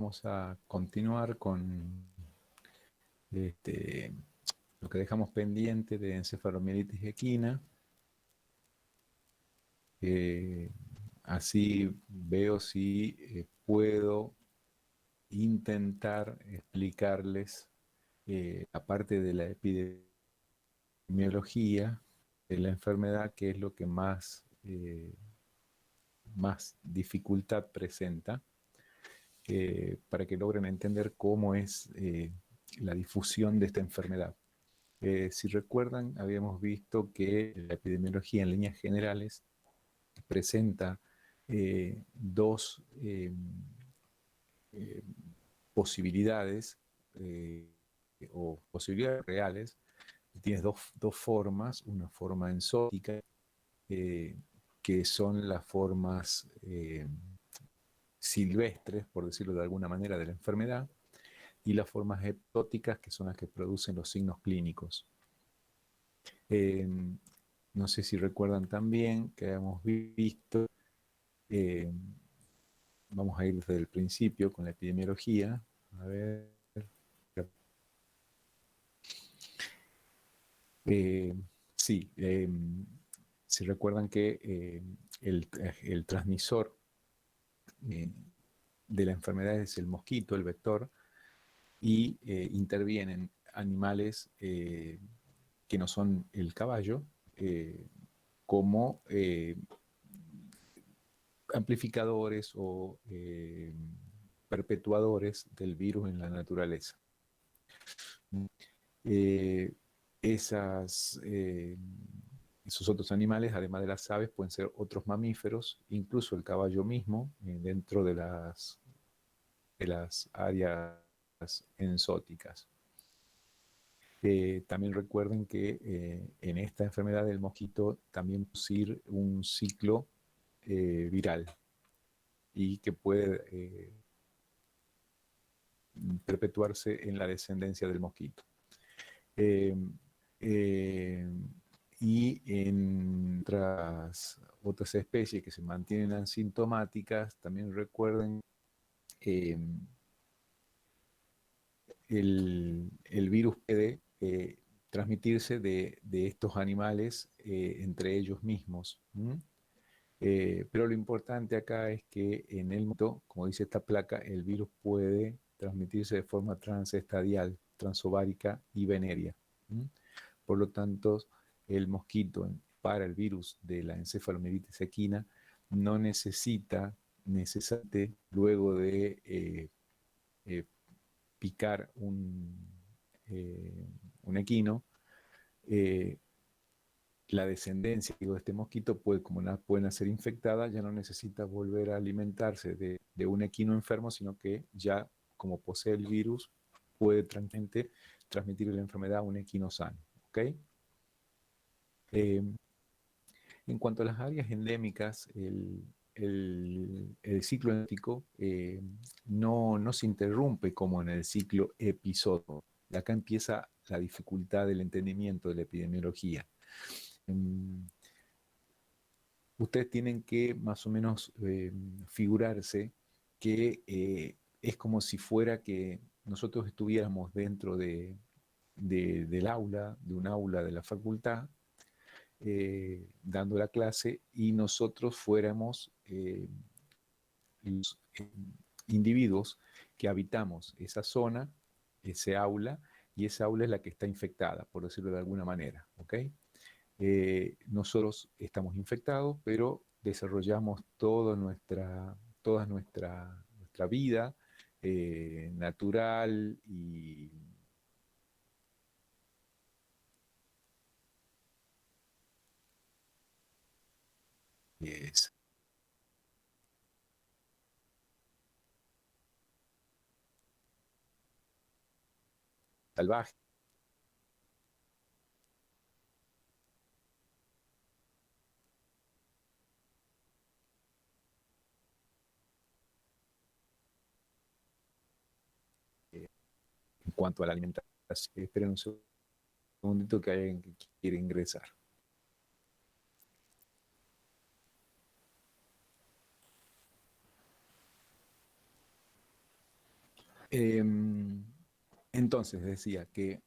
Vamos a continuar con este, lo que dejamos pendiente de encefalomielitis equina. Así veo si puedo intentar explicarles, aparte de la epidemiología de la enfermedad, qué es lo que más dificultad presenta, para que logren entender cómo es la difusión de esta enfermedad. Si recuerdan, habíamos visto que la epidemiología en líneas generales presenta dos eh, posibilidades o posibilidades reales. Tienes dos formas, una forma enzótica, eh, que son las formas silvestres, por decirlo de alguna manera, de la enfermedad, y las formas epizóticas, que son las que producen los signos clínicos. Eh, no sé si recuerdan también que hemos visto, eh, vamos a ir desde el principio con la epidemiología. A ver. Eh, sí, si recuerdan que el transmisor eh, de la enfermedad es el mosquito, el vector, y intervienen animales que no son el caballo, como amplificadores o perpetuadores del virus en la naturaleza. Eh, esas, eh, esos otros animales, además de las aves, pueden ser otros mamíferos, incluso el caballo mismo, dentro de las áreas enzóticas. También recuerden que en esta enfermedad del mosquito también producir un ciclo viral y que puede perpetuarse en la descendencia del mosquito. Eh, eh, y en otras especies que se mantienen asintomáticas, también recuerden eh, el virus puede transmitirse de estos animales entre ellos mismos. Pero lo importante acá es que en el momento, como dice esta placa, el virus puede transmitirse de forma transestadial, transovárica y venérea. Por lo tanto, el mosquito para el virus de la encefalomielitis equina no necesita necesariamente, luego de eh, picar un equino, eh, la descendencia de este mosquito puede, como puede nacer infectada, ya no necesita volver a alimentarse de un equino enfermo, sino que ya, como posee el virus, puede tranquilamente transmitir la enfermedad a un equino sano. ¿Okay? Eh, en cuanto a las áreas endémicas, el ciclo endémico no se interrumpe como en el ciclo episódico. Acá empieza la dificultad del entendimiento de la epidemiología. Ustedes tienen que más o menos figurarse que es como si fuera que nosotros estuviéramos dentro del aula, de un aula de la facultad, dando la clase, y nosotros fuéramos los individuos que habitamos esa zona, ese aula, y esa aula es la que está infectada, por decirlo de alguna manera. ¿Ok? Nosotros estamos infectados, pero desarrollamos nuestra vida natural y salvaje. En cuanto a la alimentación, esperen un segundito que hay alguien que quiere ingresar. Entonces decía que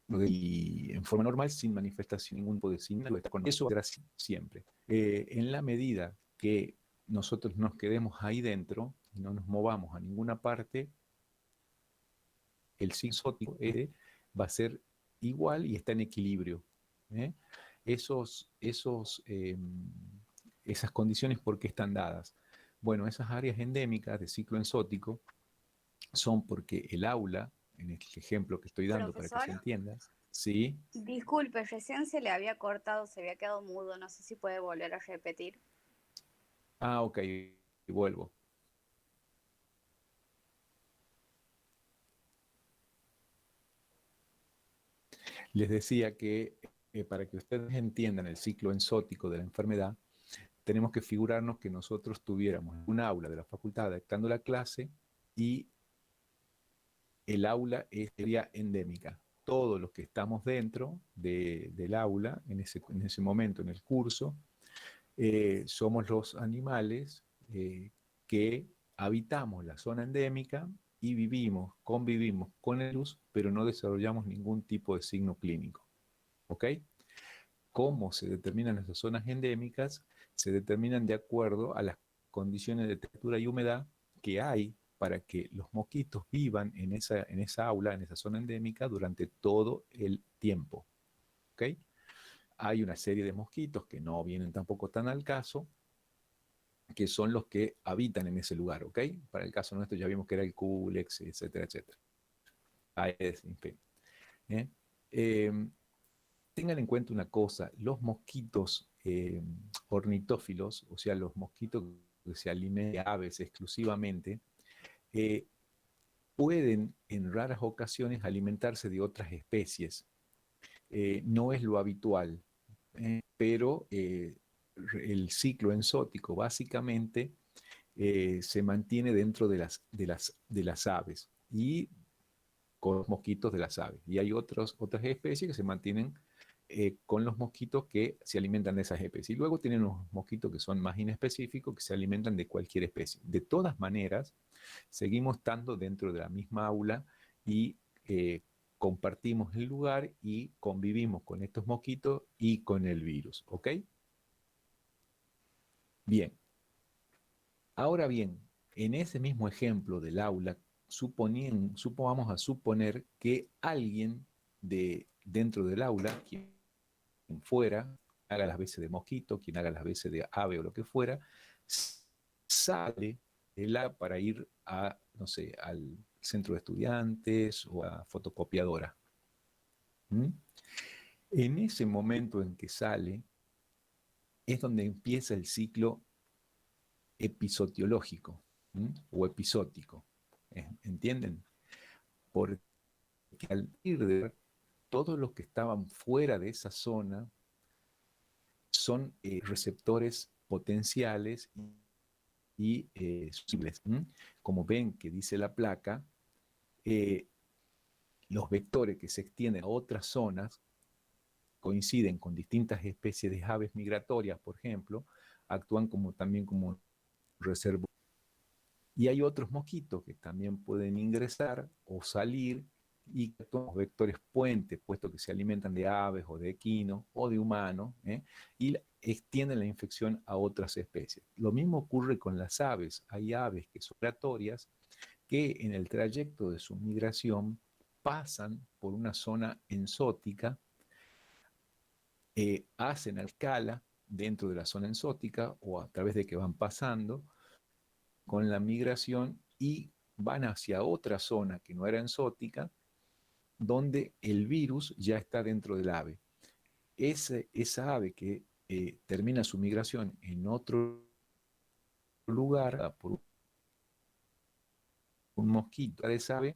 y en forma normal, sin manifestación, ningún tipo de signo, está con eso será así siempre. En la medida que nosotros nos quedemos ahí dentro y no nos movamos a ninguna parte, el signo exótico va a ser igual y está en equilibrio. ¿eh? Esos, esos, esas condiciones, ¿por qué están dadas? Bueno, esas áreas endémicas de ciclo exótico son porque el aula, en el ejemplo que estoy dando para que Profesor, se entienda, ¿sí? disculpe, recién se le había cortado, se había quedado mudo, no sé si puede volver a repetir. Ah, ok, vuelvo. Les decía que para que ustedes entiendan el ciclo enzótico de la enfermedad, tenemos que figurarnos que nosotros tuviéramos un aula de la facultad dictando la clase y el aula sería endémica. Todos los que estamos dentro del aula, en ese momento, en el curso, somos los animales que habitamos la zona endémica y vivimos, convivimos con el virus, pero no desarrollamos ningún tipo de signo clínico. ¿Ok? ¿Cómo se determinan esas zonas endémicas? Se determinan de acuerdo a las condiciones de temperatura y humedad que hay para que los mosquitos vivan en esa aula, en esa zona endémica, durante todo el tiempo. ¿Ok? Hay una serie de mosquitos que no vienen tampoco tan al caso, que son los que habitan en ese lugar, ¿ok? Para el caso nuestro ya vimos que era el Culex, etcétera, etcétera. Aedes, en fin. ¿eh? Eh, Tengan en cuenta una cosa, los mosquitos ornitófilos, o sea, los mosquitos que se alimentan de aves exclusivamente, eh, pueden en raras ocasiones alimentarse de otras especies. No es lo habitual, pero el ciclo enzótico básicamente se mantiene dentro de las aves y con los mosquitos de las aves. Y hay otras especies que se mantienen con los mosquitos que se alimentan de esas especies. Y luego tienen unos mosquitos que son más inespecíficos, que se alimentan de cualquier especie. De todas maneras, seguimos estando dentro de la misma aula y compartimos el lugar y convivimos con estos mosquitos y con el virus. ¿Ok? Bien. Ahora bien, en ese mismo ejemplo del aula, supongamos a suponer que alguien dentro del aula, quien fuera, haga las veces de mosquito, quien haga las veces de ave o lo que fuera, sale del aula para ir a, no sé, al centro de estudiantes o a fotocopiadora. ¿Mm? En ese momento en que sale, es donde empieza el ciclo episotiológico, o episótico. ¿Entienden? Porque al ir de todos los que estaban fuera de esa zona son receptores potenciales y sensibles. Como ven que dice la placa, eh, los vectores que se extienden a otras zonas coinciden con distintas especies de aves migratorias, por ejemplo, actúan también como reservorios. Y hay otros mosquitos que también pueden ingresar o salir y que son vectores puentes, puesto que se alimentan de aves o de equinos o de humanos, y extienden la infección a otras especies. Lo mismo ocurre con las aves. Hay aves que son migratorias que en el trayecto de su migración pasan por una zona enzótica, hacen escala dentro de la zona enzótica o a través de que van pasando con la migración y van hacia otra zona que no era enzótica, donde el virus ya está dentro del ave. Esa ave que termina su migración en otro lugar por un mosquito de esa ave,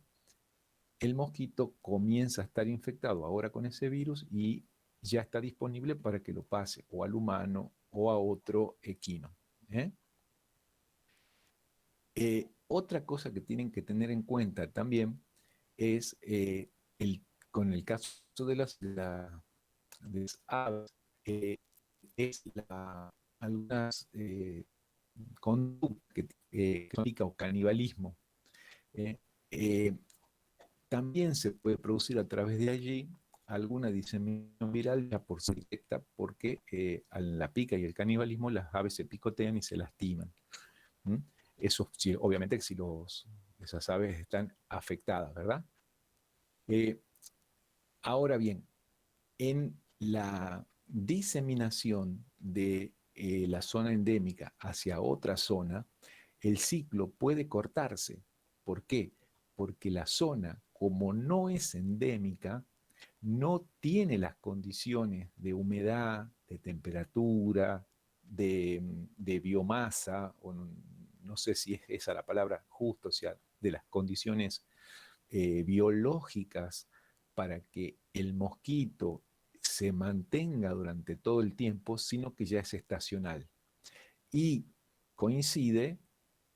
el mosquito comienza a estar infectado ahora con ese virus y ya está disponible para que lo pase o al humano o a otro equino. ¿eh? Otra cosa que tienen que tener en cuenta también es con el caso de de las aves, eh, es algunas conductas que implica o canibalismo. Eh, eh, También se puede producir a través de allí alguna diseminación viral ya por ser directa, porque a la pica y el canibalismo las aves se picotean y se lastiman. ¿Mm? Eso, sí, obviamente, si esas aves están afectadas, ¿verdad? Eh, Ahora bien, en la diseminación de la zona endémica hacia otra zona, el ciclo puede cortarse. ¿Por qué? Porque la zona, como no es endémica, no tiene las condiciones de humedad, de temperatura, de biomasa, o no sé si es esa la palabra justa, o sea, de las condiciones biológicas para que el mosquito se mantenga durante todo el tiempo, sino que ya es estacional. Y coincide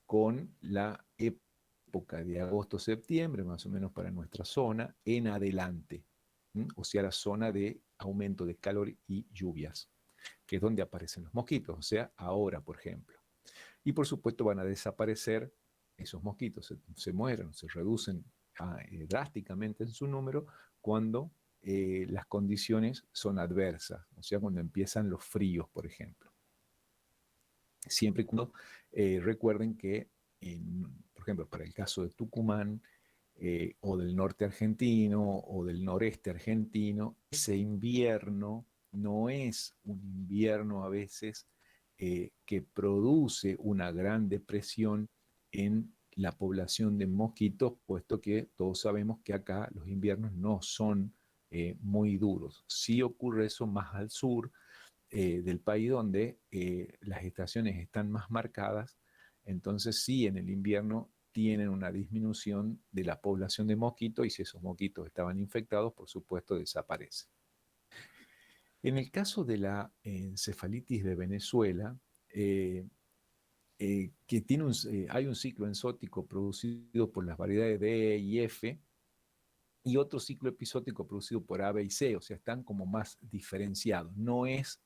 con la época de agosto-septiembre, más o menos para nuestra zona, en adelante. O sea, la zona de aumento de calor y lluvias, que es donde aparecen los mosquitos, o sea, ahora, por ejemplo. Y por supuesto van a desaparecer esos mosquitos, se mueren, se reducen drásticamente en su número cuando las condiciones son adversas, o sea, cuando empiezan los fríos, por ejemplo. Siempre y cuando recuerden que, por ejemplo, para el caso de Tucumán, o del norte argentino o del noreste argentino, ese invierno no es un invierno a veces que produce una gran depresión en la población de mosquitos, puesto que todos sabemos que acá los inviernos no son muy duros. Sí ocurre eso más al sur del país, donde las estaciones están más marcadas, entonces sí, en el invierno tienen una disminución de la población de mosquitos, y si esos mosquitos estaban infectados, por supuesto, desaparecen. En el caso de la encefalitis de Venezuela, que hay un ciclo enzótico producido por las variedades D y F, y otro ciclo episótico producido por A, B y C, o sea, están como más diferenciados. No es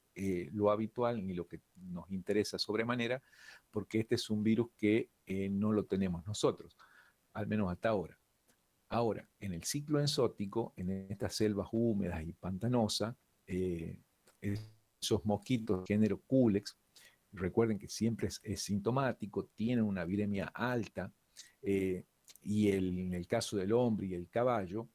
lo habitual ni lo que nos interesa sobremanera, porque este es un virus que no lo tenemos nosotros, al menos hasta ahora. Ahora, en el ciclo enzótico, en estas selvas húmedas y pantanosas, eh, esos mosquitos género Culex, recuerden que siempre es sintomático, tienen una viremia alta, eh, y en el caso del hombre y el caballo,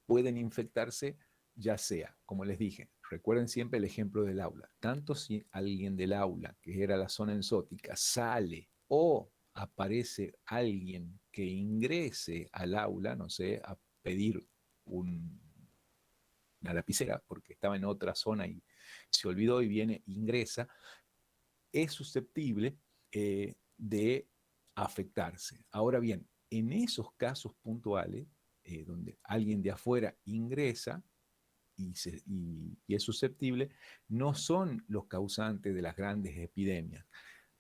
pueden infectarse, ya sea, como les dije, recuerden siempre el ejemplo del aula, tanto si alguien del aula, que era la zona enzótica, sale o aparece alguien que ingrese al aula, no sé, a pedir una lapicera porque estaba en otra zona y se olvidó y viene, ingresa, es susceptible de afectarse. Ahora bien, en esos casos puntuales, donde alguien de afuera ingresa y es susceptible, no son los causantes de las grandes epidemias.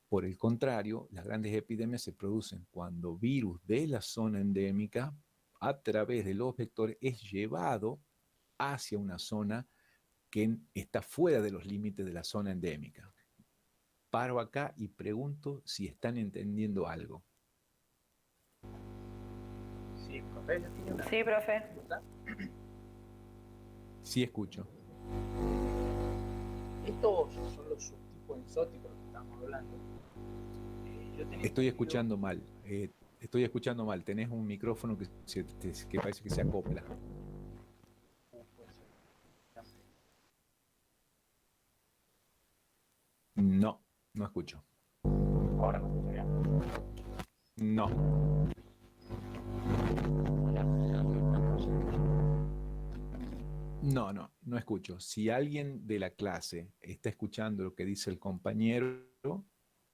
Por el contrario, las grandes epidemias se producen cuando virus de la zona endémica, a través de los vectores, es llevado hacia una zona que está fuera de los límites de la zona endémica. Paro acá y pregunto si están entendiendo algo. Sí, profe, yo tenía una Sí, profe. pregunta. Sí escucho. Estos son los subtipos exóticos que estamos hablando. Yo tenía Estoy entendido. escuchando mal. Estoy escuchando mal. Tenés un micrófono que parece que se acopla. Puede ser. Ya sé. No, no escucho. Ahora me escucharía. No, no escucho. Si alguien de la clase está escuchando lo que dice el compañero,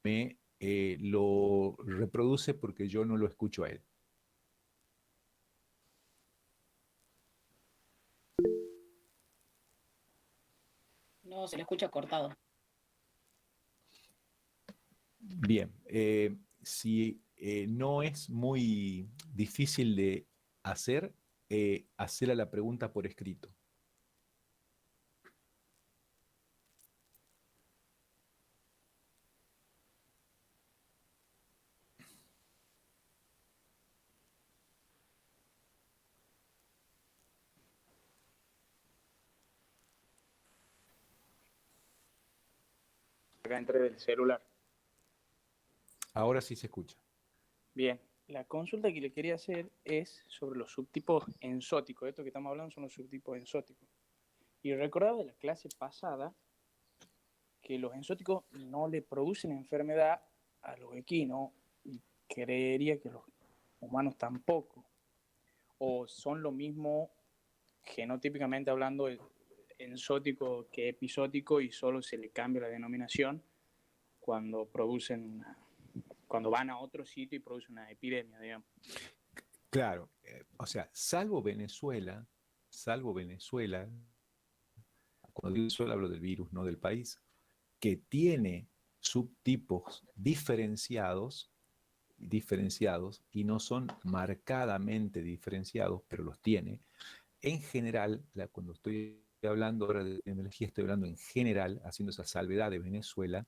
me lo reproduce porque yo no lo escucho a él. No, se lo escucha cortado. Bien, si no es muy difícil de hacer, hacer la pregunta por escrito. acá entré del celular. Ahora sí se escucha. Bien, la consulta que le quería hacer es sobre los subtipos enzóticos. Esto que estamos hablando son los subtipos enzóticos. Y recordaba de la clase pasada que los enzóticos no le producen enfermedad a los equinos y creería que los humanos tampoco. O son lo mismo genotípicamente hablando enzótico que episótico y solo se le cambia la denominación cuando cuando van a otro sitio y producen una epidemia, digamos. Claro, o sea, salvo Venezuela, cuando digo Venezuela hablo del virus, no del país, que tiene subtipos diferenciados y no son marcadamente diferenciados, pero los tiene. En general, cuando estoy hablando ahora de epidemiología, estoy hablando en general, haciendo esa salvedad de Venezuela,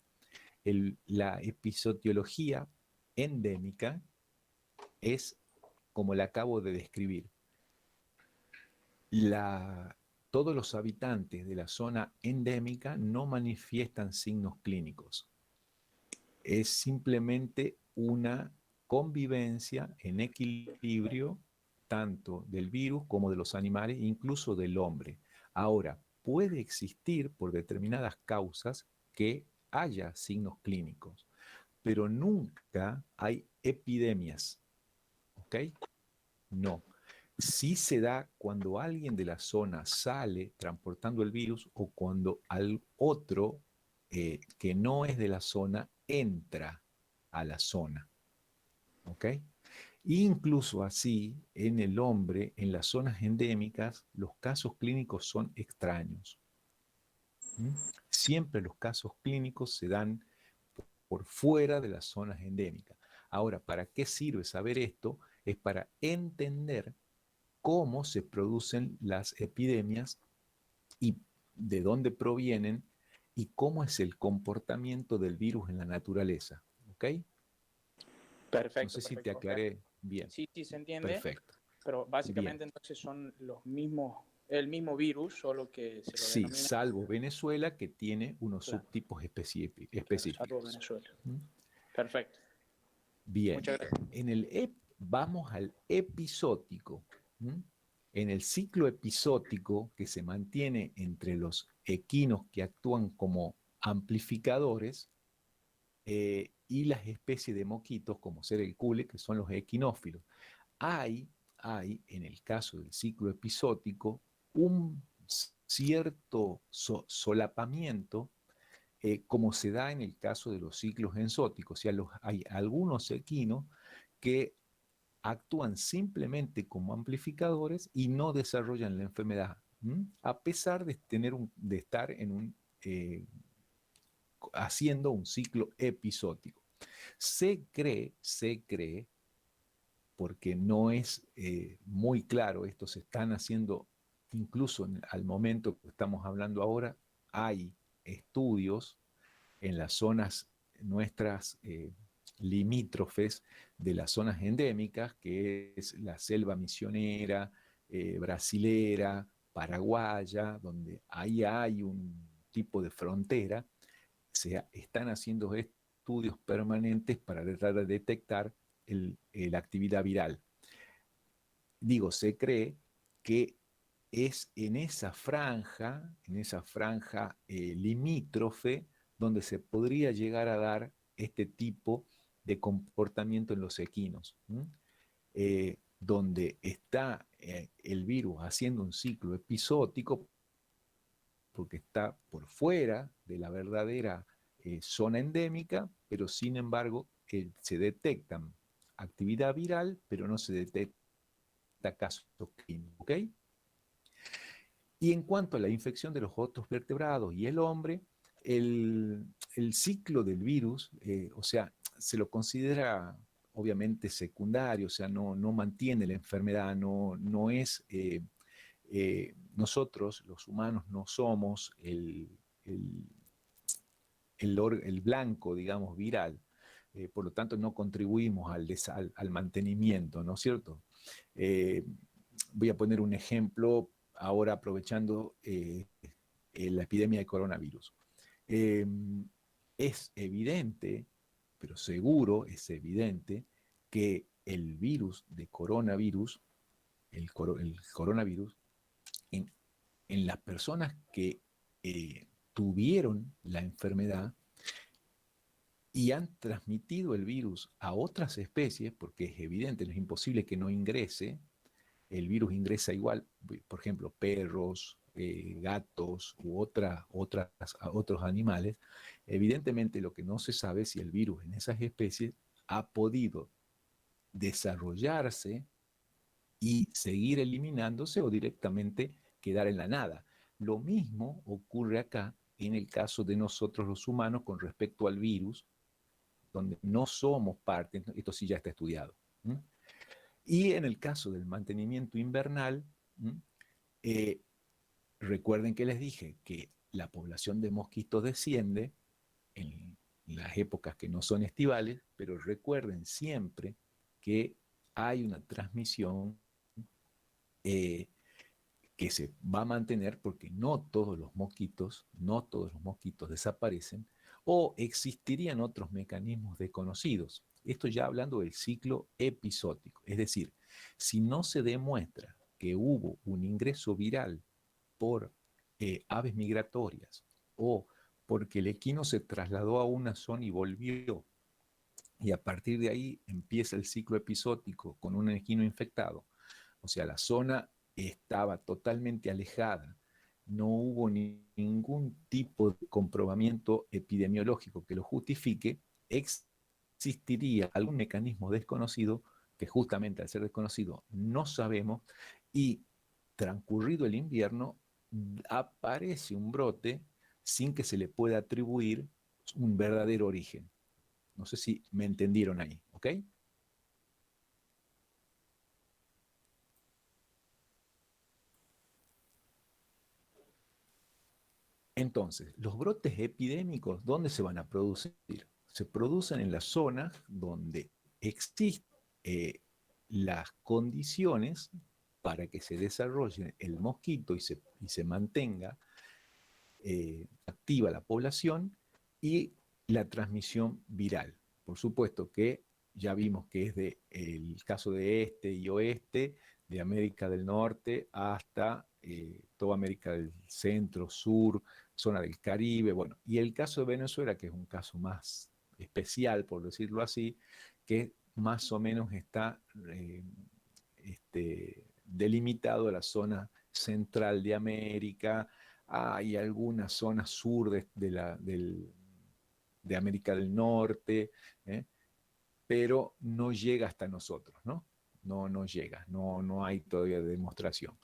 la episodiología endémica es como la acabo de describir. Todos los habitantes de la zona endémica no manifiestan signos clínicos. Es simplemente una convivencia en equilibrio tanto del virus como de los animales, incluso del hombre. Ahora, puede existir por determinadas causas que haya signos clínicos, pero nunca hay epidemias. ¿Ok? No. Sí se da cuando alguien de la zona sale transportando el virus o cuando al otro que no es de la zona entra a la zona. ¿Ok? Incluso así, en el hombre, en las zonas endémicas, los casos clínicos son extraños. ¿Mm? Siempre los casos clínicos se dan por fuera de las zonas endémicas. Ahora, ¿para qué sirve saber esto? Es para entender cómo se producen las epidemias y de dónde provienen y cómo es el comportamiento del virus en la naturaleza. ¿Ok? Perfecto, No sé si te perfecto. aclaré bien. Sí, sí se entiende, Perfecto. pero Bien. básicamente entonces son los mismos, el mismo virus, solo que se lo Sí, denomina. salvo Venezuela, que tiene unos Claro, subtipos claro, salvo específicos. Venezuela. ¿Mm? Perfecto. Bien. Muchas gracias. Vamos al episótico. ¿Mm? En el ciclo episótico que se mantiene entre los equinos que actúan como amplificadores y las especies de moquitos, como ser el cule, que son los equinófilos. Hay, en el caso del ciclo episótico, un cierto solapamiento, como se da en el caso de los ciclos enzóticos. O sea, hay algunos equinos que actúan simplemente como amplificadores y no desarrollan la enfermedad, a pesar de estar haciendo un ciclo episótico. Se cree, porque no es muy claro, esto se están haciendo incluso al momento que estamos hablando ahora, hay estudios en las zonas nuestras limítrofes de las zonas endémicas, que es la selva misionera, brasilera, paraguaya, donde ahí hay un tipo de frontera, se están haciendo estudios permanentes para tratar de detectar la actividad viral. Digo, se cree que es en esa franja limítrofe, donde se podría llegar a dar este tipo de comportamiento en los equinos, donde está el virus haciendo un ciclo episótico, porque está por fuera de la verdadera zona endémica, pero sin embargo se detectan actividad viral, pero no se detecta casos clínicos. ¿Ok? Y en cuanto a la infección de los otros vertebrados y el hombre, el ciclo del virus, o sea, se lo considera obviamente secundario, o sea, no mantiene la enfermedad, no es, nosotros los humanos no somos el blanco, digamos, viral, por lo tanto no contribuimos al mantenimiento, ¿no es cierto? Voy a poner un ejemplo ahora aprovechando la epidemia de coronavirus. es evidente, pero seguro es evidente, que el virus de coronavirus, el coronavirus, en, en las personas que tuvieron la enfermedad y han transmitido el virus a otras especies, porque es evidente, es imposible que no ingrese, el virus ingresa igual, por ejemplo, perros, gatos u otros animales. Evidentemente lo que no se sabe es si el virus en esas especies ha podido desarrollarse y seguir eliminándose o directamente quedar en la nada. Lo mismo ocurre acá en el caso de nosotros los humanos con respecto al virus, donde no somos parte, esto sí ya está estudiado. ¿Mm? Y en el caso del mantenimiento invernal, eh, recuerden que les dije que la población de mosquitos desciende en las épocas que no son estivales, pero recuerden siempre que hay una transmisión eh, que se va a mantener porque no todos los mosquitos desaparecen o existirían otros mecanismos desconocidos. Esto ya hablando del ciclo episótico, es decir, si no se demuestra que hubo un ingreso viral por aves migratorias o porque el equino se trasladó a una zona y volvió, y a partir de ahí empieza el ciclo episótico con un equino infectado, o sea, la zona estaba totalmente alejada, no hubo ningún tipo de comprobamiento epidemiológico que lo justifique, existiría algún mecanismo desconocido que justamente al ser desconocido no sabemos y transcurrido el invierno aparece un brote sin que se le pueda atribuir un verdadero origen. No sé si me entendieron ahí, ¿ok? Entonces, los brotes epidémicos, ¿dónde se van a producir? Se producen en las zonas donde existen las condiciones para que se desarrolle el mosquito y se mantenga activa la población y la transmisión viral. Por supuesto que ya vimos que es el caso de este y oeste, de América del Norte hasta toda América del Centro, Sur, zona del Caribe, bueno, y el caso de Venezuela, que es un caso más especial, por decirlo así, que más o menos está delimitado a la zona central de América, hay algunas zonas sur de América del Norte, ¿eh? Pero no llega hasta nosotros, ¿no? No llega, no hay todavía demostración.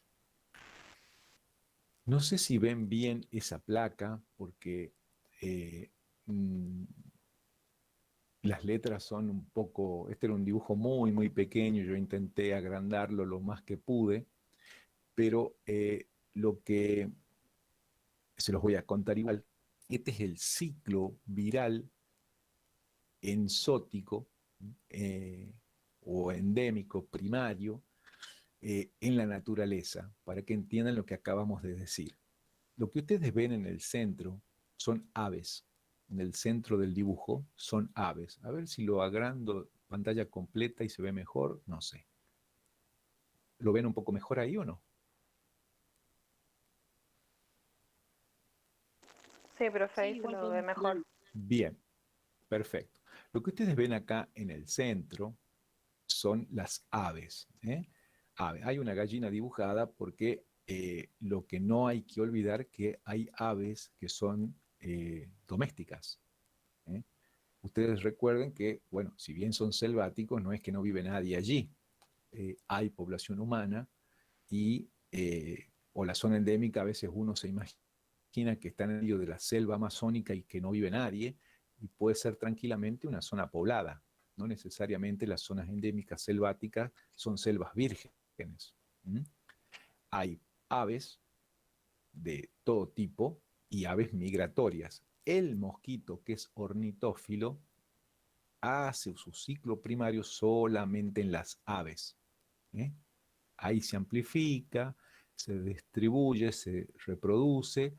No sé si ven bien esa placa, porque eh, mm, las letras son un poco, este era un dibujo muy pequeño, yo intenté agrandarlo lo más que pude, pero lo que se los voy a contar igual, este es el ciclo viral enzótico eh, o endémico primario en la naturaleza, para que entiendan lo que acabamos de decir. Lo que ustedes ven en el centro son aves. En el centro del dibujo son aves. A ver si lo agrando pantalla completa y se ve mejor, no sé. ¿Lo ven un poco mejor ahí o no? Sí, profe, Sí, ahí se igual lo ve podemos mejor. Bien, perfecto. Lo que ustedes ven acá en el centro son las aves. Hay una gallina dibujada porque lo que no hay que olvidar que hay aves que son domésticas. ¿eh? Ustedes recuerden que, bueno, si bien son selváticos, no es que no vive nadie allí. Hay población humana y, o la zona endémica, a veces uno se imagina que está en medio de la selva amazónica y que no vive nadie, y puede ser tranquilamente una zona poblada. No necesariamente las zonas endémicas selváticas son selvas vírgenes. ¿Mm? Hay aves de todo tipo y aves migratorias. El mosquito, que es ornitófilo, hace su ciclo primario solamente en las aves. ¿eh? Ahí se amplifica, se distribuye, se reproduce,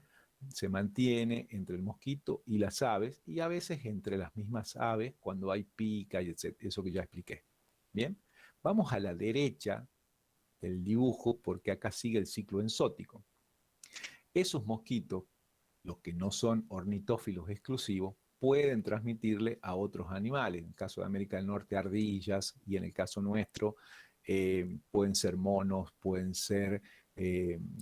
se mantiene entre el mosquito y las aves, y a veces entre las mismas aves cuando hay pica y etcétera, eso que ya expliqué. Bien, vamos a la derecha del dibujo porque acá sigue el ciclo enzótico. Esos mosquitos, los que no son ornitófilos exclusivos, pueden transmitirle a otros animales. En el caso de América del Norte, ardillas, y en el caso nuestro, pueden ser monos, pueden ser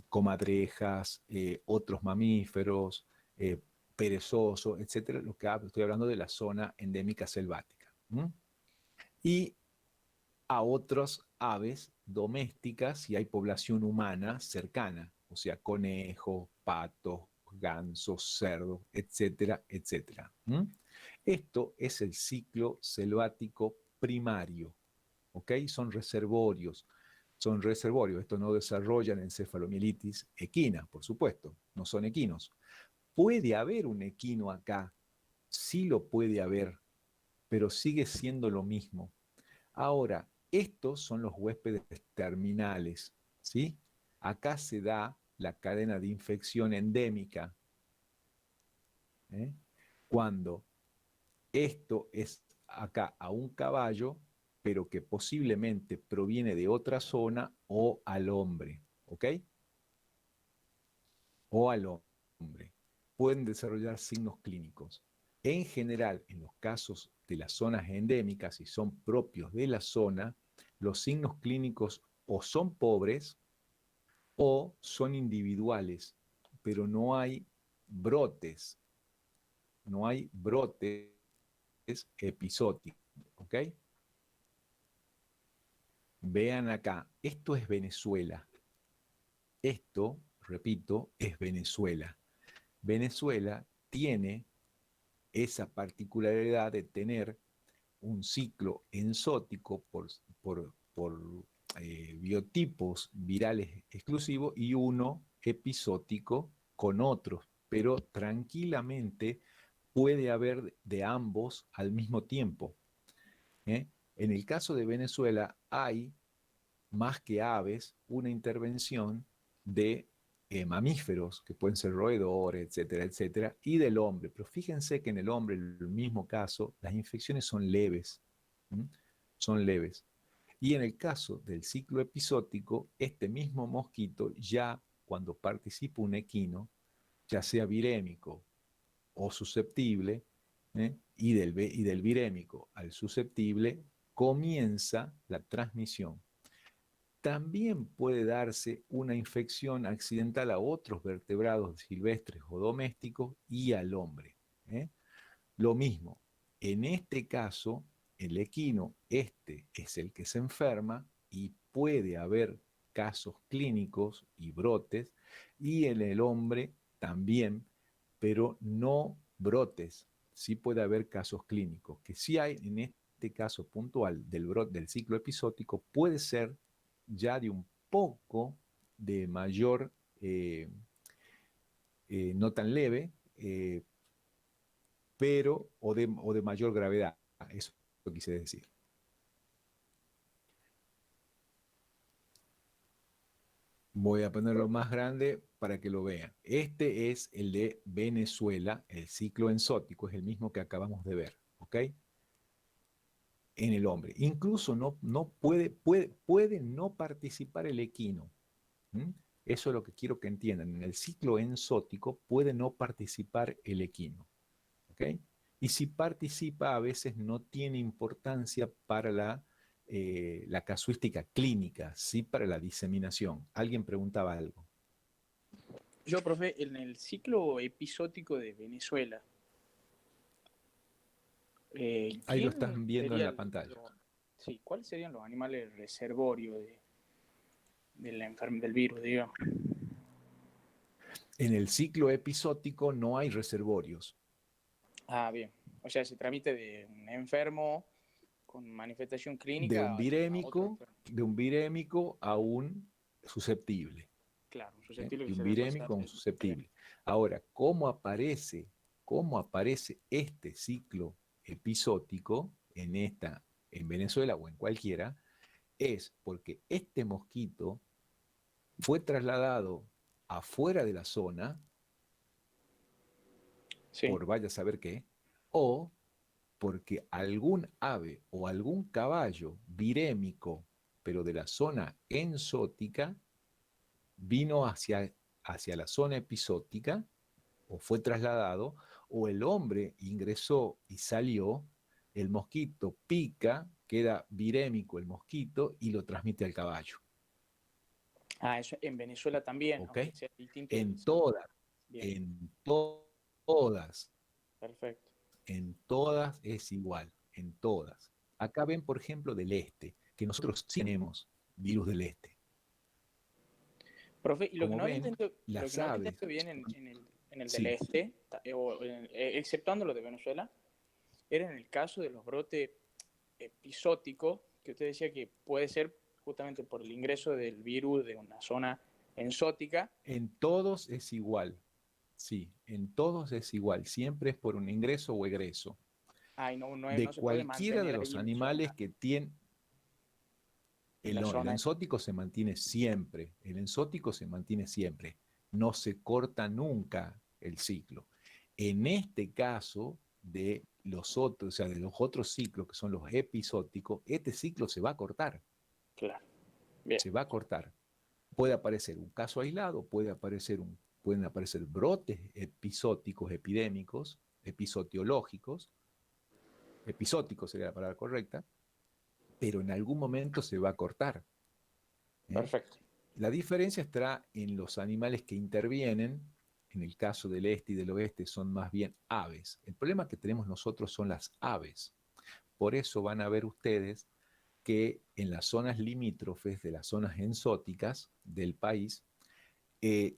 comadrejas, otros mamíferos, perezosos, etcétera. Lo que estoy hablando de la zona endémica selvática. Y a otras aves domésticas si hay población humana cercana, o sea, conejos, patos, gansos, cerdos, etcétera, etcétera. Esto es el ciclo selvático primario, ¿ok? Son reservorios. Estos no desarrollan encefalomielitis equina, por supuesto, no son equinos. Puede haber un equino acá, sí lo puede haber, pero sigue siendo lo mismo. Ahora, estos son los huéspedes terminales, ¿sí? Acá se da la cadena de infección endémica, ¿eh? Cuando esto es acá a un caballo, pero que posiblemente proviene de otra zona o al hombre, ¿ok? O al hombre. Pueden desarrollar signos clínicos. En general, en los casos de las zonas endémicas, si son propios de la zona, los signos clínicos o son pobres o son individuales, pero no hay brotes, episódicos, ¿ok? Vean acá, esto es Venezuela. Esto, repito, es Venezuela. Venezuela tiene esa particularidad de tener un ciclo enzótico por biotipos virales exclusivos y uno episótico con otros, pero tranquilamente puede haber de ambos al mismo tiempo. En el caso de Venezuela hay, más que aves, una intervención de mamíferos, que pueden ser roedores, etcétera, etcétera, y del hombre. Pero fíjense que en el hombre, en el mismo caso, las infecciones son leves. ¿Mm? Son leves. Y en el caso del ciclo episótico, este mismo mosquito ya cuando participa un equino, ya sea virémico o susceptible, y del virémico al susceptible, comienza la transmisión. También puede darse una infección accidental a otros vertebrados silvestres o domésticos y al hombre. Lo mismo, en este caso, el equino, este es el que se enferma y puede haber casos clínicos y brotes, y en el hombre también, pero no brotes. Sí puede haber casos clínicos, que sí hay en este caso puntual del brote del ciclo episótico, puede ser ya de un poco de mayor, no tan leve, pero o de mayor gravedad. Eso quise decir. Voy a ponerlo más grande para que lo vean. Este es el de Venezuela, el ciclo enzótico, es el mismo que acabamos de ver, ¿ok? En el hombre. Incluso no puede no participar el equino. ¿Mm? Eso es lo que quiero que entiendan. En el ciclo enzótico puede no participar el equino, ¿ok? Y si participa, a veces no tiene importancia para la casuística clínica, sí para la diseminación. Alguien preguntaba algo. Yo, profe, en el ciclo episódico de Venezuela, Ahí lo están viendo en la sería pantalla. sí, ¿cuáles serían los animales reservorios del virus, digamos? En el ciclo episótico no hay reservorios. Ah, bien. O sea, se transmite de un enfermo con manifestación De clínica un a otro virémico, enfermo. a un susceptible. Claro, un susceptible que De un se le puede virémico a un susceptible. Ahora, ¿cómo aparece este ciclo episótico en Venezuela o en cualquiera? Es porque este mosquito fue trasladado afuera de la zona Sí. por vaya a saber qué, o porque algún ave o algún caballo virémico, pero de la zona enzótica, vino hacia la zona episótica, o fue trasladado, o el hombre ingresó y salió, el mosquito pica, queda virémico el mosquito y lo transmite al caballo. Ah, eso en Venezuela también, ¿Ok? aunque sea distinto. En todas, Bien, todas, perfecto. en todas es igual, en todas. Acá ven, por ejemplo, del este, que nosotros sí tenemos virus del este. Profe, y lo que Como no había ven, entendido, lo que las no había aves, entendido bien en el del sí, este, exceptuando lo de Venezuela, era en el caso de los brotes episóticos, que usted decía que puede ser justamente por el ingreso del virus de una zona enzótica. en todos es igual. Sí, en todos es igual. Siempre es por un ingreso o egreso. Ay, no, no, De no se puede cualquiera de mantener los ahí animales que tienen. en la El zona. enzótico se mantiene siempre. El enzótico se mantiene siempre. No se corta nunca el ciclo. En este caso de los otros, o sea, de los otros ciclos que son los episóticos, este ciclo se va a cortar. Claro, bien, Se va a cortar. Puede aparecer un caso aislado, pueden aparecer brotes episóticos, epidémicos, episotiológicos, episóticos sería la palabra correcta, pero en algún momento se va a cortar. ¿Eh? perfecto. La diferencia estará en los animales que intervienen. En el caso del este y del oeste son más bien aves. El problema que tenemos nosotros son las aves. Por eso van a ver ustedes que en las zonas limítrofes de las zonas enzóticas del país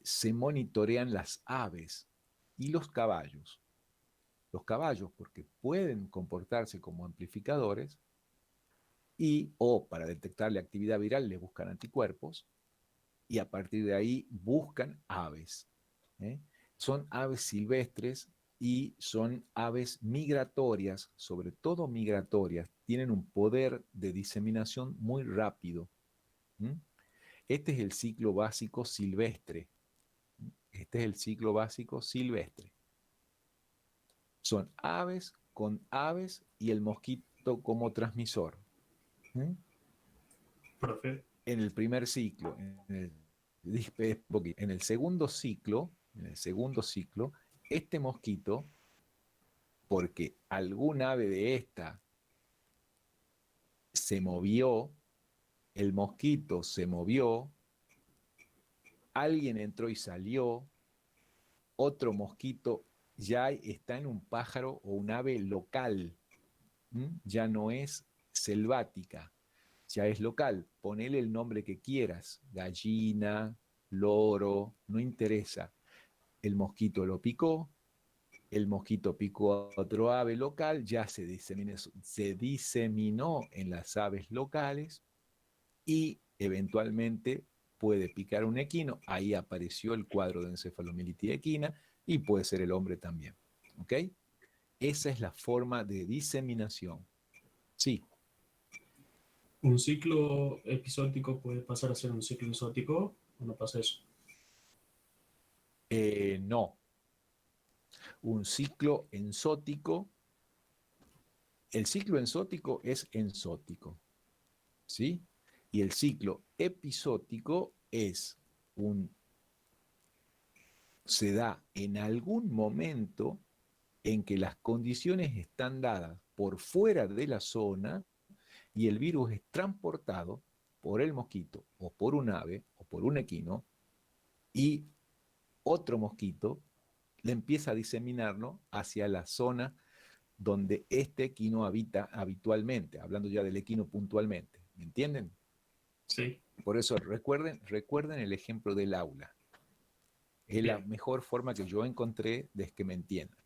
se monitorean las aves y los caballos. Los caballos porque pueden comportarse como amplificadores o para detectarle actividad viral le buscan anticuerpos y a partir de ahí buscan aves. ¿Eh? Son aves silvestres y son aves migratorias, sobre todo migratorias, tienen un poder de diseminación muy rápido. ¿Mm? Este es el ciclo básico silvestre. Este es el ciclo básico silvestre. Son aves con aves y el mosquito como transmisor. ¿Mm? Profe, En el primer ciclo, en el segundo ciclo, este mosquito, porque algún ave de esta se movió, el mosquito se movió, alguien entró y salió, otro mosquito ya está en un pájaro o un ave local, ya no es selvática, ya es local. Ponele el nombre que quieras, gallina, loro, no interesa. El mosquito lo picó, el mosquito picó a otro ave local, ya se diseminó en las aves locales y eventualmente puede picar un equino. Ahí apareció el cuadro de encefalomielitis equina y puede ser el hombre también. ¿Ok? Esa es la forma de diseminación. Sí. ¿un ciclo episódico puede pasar a ser un ciclo exótico o no pasa eso? No. Un ciclo enzótico. El ciclo enzótico es enzótico. ¿Sí? Y el ciclo episótico se da en algún momento en que las condiciones están dadas por fuera de la zona y el virus es transportado por el mosquito o por un ave o por un equino y otro mosquito le empieza a diseminarlo hacia la zona donde este equino habita habitualmente, hablando ya del equino puntualmente. ¿Me entienden? Sí, Por eso recuerden el ejemplo del aula. Es la bien. mejor forma que yo encontré de que me entiendan.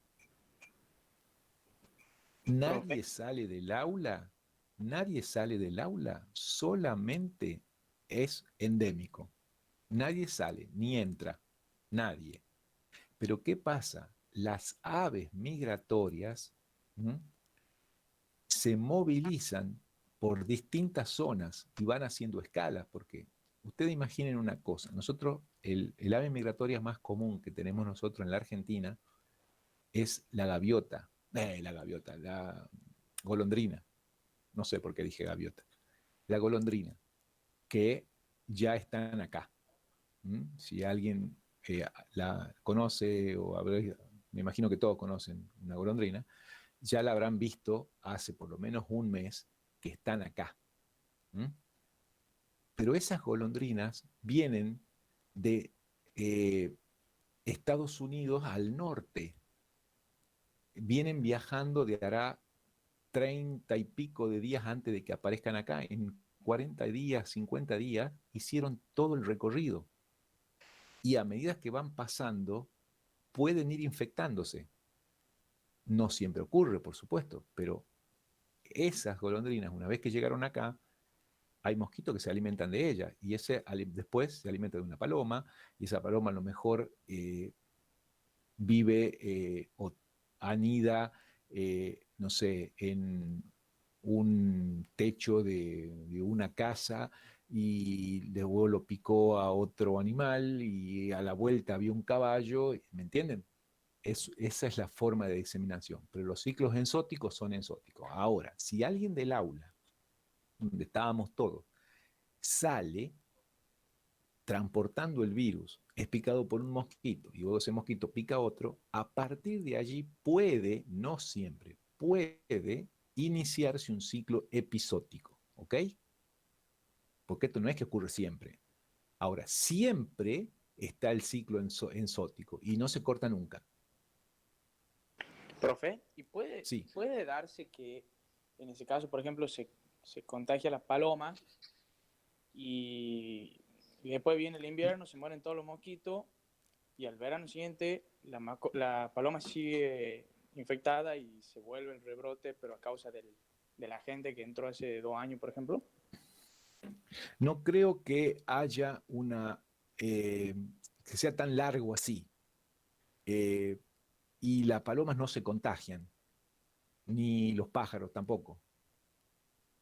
Nadie Profe, sale del aula, nadie sale del aula, solamente es endémico. Nadie sale, ni entra, nadie. Pero ¿qué pasa? Las aves migratorias se movilizan por distintas zonas y van haciendo escalas, porque ustedes imaginen una cosa, nosotros, el ave migratoria más común que tenemos nosotros en la Argentina es la golondrina. No sé por qué dije gaviota. La golondrina, que ya están acá. Si alguien la conoce, me imagino que todos conocen una golondrina, ya la habrán visto hace por lo menos un mes que están acá. Pero esas golondrinas vienen de Estados Unidos al norte. Vienen viajando de hará 30 y pico de días antes de que aparezcan acá. En 40 días, 50 días, hicieron todo el recorrido. Y a medida que van pasando, pueden ir infectándose. No siempre ocurre, por supuesto, pero esas golondrinas, una vez que llegaron acá, hay mosquitos que se alimentan de ellas y después se alimenta de una paloma y esa paloma a lo mejor vive o anida, no sé, en un techo de una casa y luego lo picó a otro animal y a la vuelta había un caballo, ¿me entienden? Esa es la forma de diseminación, pero los ciclos enzóticos son enzóticos. Ahora, si alguien del aula, donde estábamos todos, sale transportando el virus, es picado por un mosquito y luego ese mosquito pica a otro, a partir de allí puede, no siempre, puede iniciarse un ciclo episótico, ¿ok? Porque esto no es que ocurre siempre. Ahora, siempre está el ciclo enzótico y no se corta nunca. Profe, ¿y puede, Sí. puede darse que en ese caso, por ejemplo, se contagia la paloma y después viene el invierno, se mueren todos los mosquitos y al verano siguiente la paloma sigue infectada y se vuelve el rebrote, pero a causa de la gente que entró hace 2 años, por ejemplo? No creo que haya que sea tan largo así. Eh, y las palomas no se contagian, ni los pájaros tampoco.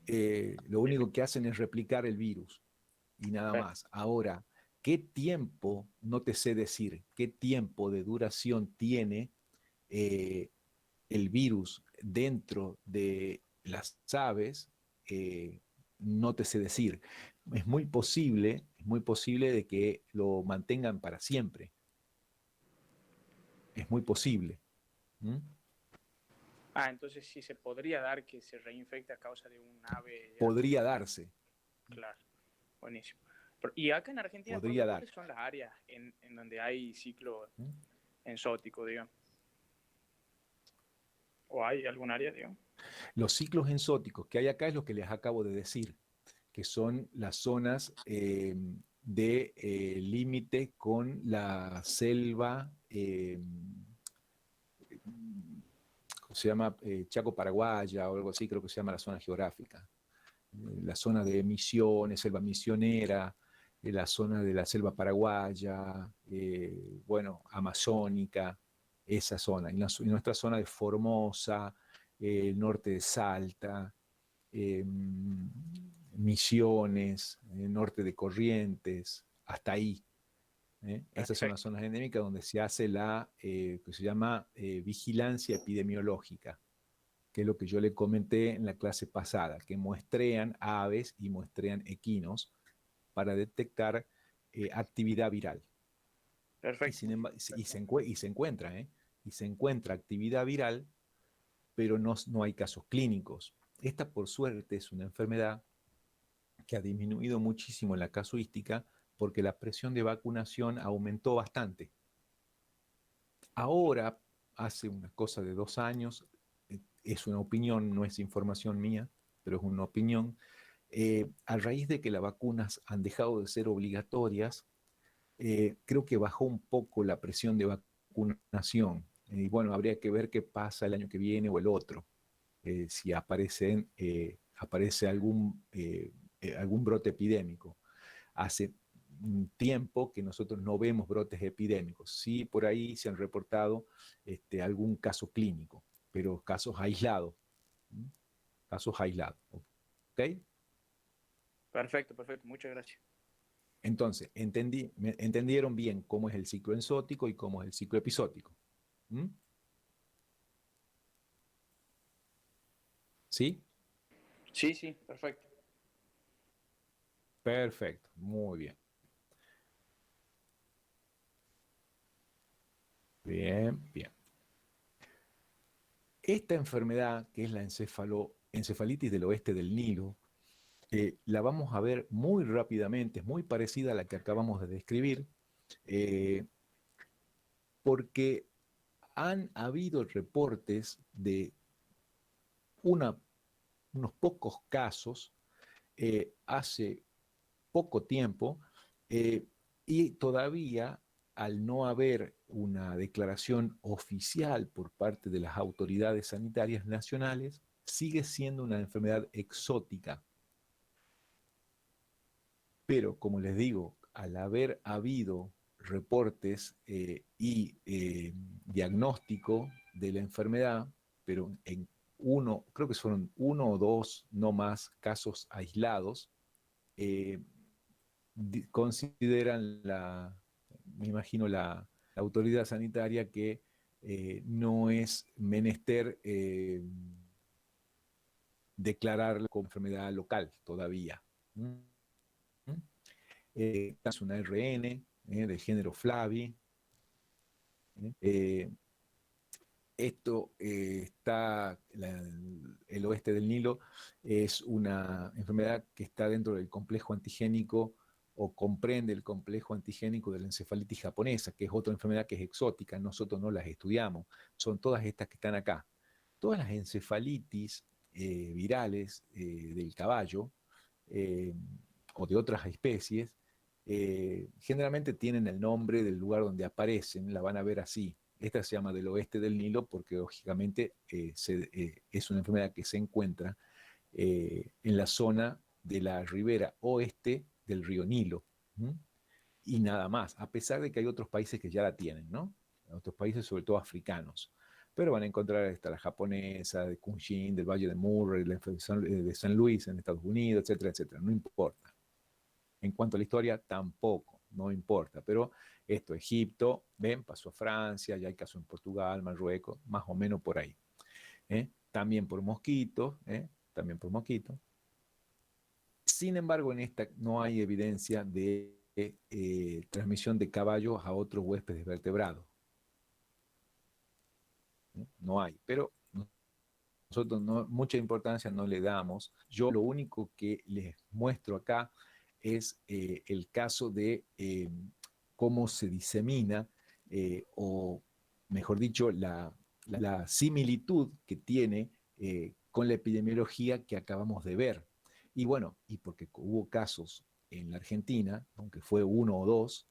Lo único que hacen es replicar el virus y nada más. Ahora, ¿qué tiempo, no te sé decir, qué tiempo de duración tiene el virus dentro de las aves? No te sé decir. Es muy posible de que lo mantengan para siempre. Es muy posible. ¿Mm? Ah, entonces sí se podría dar que se reinfecte a causa de un ave. Podría darse. Claro, buenísimo. Y acá en Argentina, profe, Podría dar. ¿cuáles son las áreas en donde hay ciclo ¿Mm? enzótico, digamos? ¿O hay algún área, digamos? Los ciclos enzóticos que hay acá es lo que les acabo de decir, que son las zonas de límite con la selva, se llama Chaco Paraguaya o algo así, creo que se llama la zona geográfica. La zona de Misiones, selva misionera, la zona de la selva paraguaya, bueno, amazónica, esa zona. Y nuestra zona de Formosa, el norte de Salta, Misiones, el norte de Corrientes, hasta ahí. Esas son las zonas endémicas donde se hace que se llama vigilancia epidemiológica, que es lo que yo le comenté en la clase pasada, que muestrean aves y muestrean equinos para detectar actividad viral. Perfecto. Y se encuentra, y se encuentra actividad viral, pero no hay casos clínicos. Esta, por suerte, es una enfermedad que ha disminuido muchísimo en la casuística porque la presión de vacunación aumentó bastante. Ahora, hace una cosa de 2 años, es una opinión, no es información mía, pero es una opinión, a raíz de que las vacunas han dejado de ser obligatorias, creo que bajó un poco la presión de vacunación. Y bueno, habría que ver qué pasa el año que viene o el otro, si aparece algún brote epidémico. Hace un tiempo que nosotros no vemos brotes epidémicos. Sí, por ahí se han reportado algún caso clínico, pero casos aislados. ¿Mm? Casos aislados. ¿Ok? Perfecto, perfecto. Muchas gracias. Entonces, entendieron bien cómo es el ciclo enzótico y cómo es el ciclo episótico. ¿Mm? ¿Sí? Sí, sí, perfecto. Perfecto, muy bien. Bien, bien. Esta enfermedad, que es la encefalitis del oeste del Nilo, la vamos a ver muy rápidamente, es muy parecida a la que acabamos de describir, eh, porque han habido reportes de unos pocos casos hace poco tiempo, eh, y todavía, al no haber una declaración oficial por parte de las autoridades sanitarias nacionales, sigue siendo una enfermedad exótica. Pero, como les digo, al haber habido reportes diagnóstico de la enfermedad, pero en creo que fueron uno o dos, no más, casos aislados, eh, consideran me imagino, la autoridad sanitaria que no es menester declararla como enfermedad local todavía. ¿Mm? Es una RN del género Flavi. ¿Eh? Esto el oeste del Nilo es una enfermedad que está dentro del complejo antigénico o comprende el complejo antigénico de la encefalitis japonesa, que es otra enfermedad que es exótica, nosotros no las estudiamos, son todas estas que están acá. Todas las encefalitis virales del caballo eh, o de otras especies generalmente tienen el nombre del lugar donde aparecen, la van a ver así. Esta se llama del oeste del Nilo porque lógicamente es una enfermedad que se encuentra en la zona de la ribera oeste del río Nilo. ¿Mm? Y nada más, a pesar de que hay otros países que ya la tienen, ¿no? Otros países, sobre todo africanos. Pero van a encontrar esta, la japonesa, de Kunshin, del Valle de Murray, la enfermedad de San Luis en Estados Unidos, etcétera, etcétera. No importa. En cuanto a la historia, tampoco, no importa. Pero esto, Egipto, ven, pasó a Francia, ya hay casos en Portugal, Marruecos, más o menos por ahí. También por mosquitos, también por mosquitos. Sin embargo, en esta no hay evidencia de transmisión de caballos a otros huéspedes vertebrados. No hay, pero nosotros mucha importancia no le damos. Yo lo único que les muestro acá es el caso de cómo se disemina, o mejor dicho, la similitud que tiene con la epidemiología que acabamos de ver. Y bueno, y porque hubo casos en la Argentina, aunque fue uno o dos,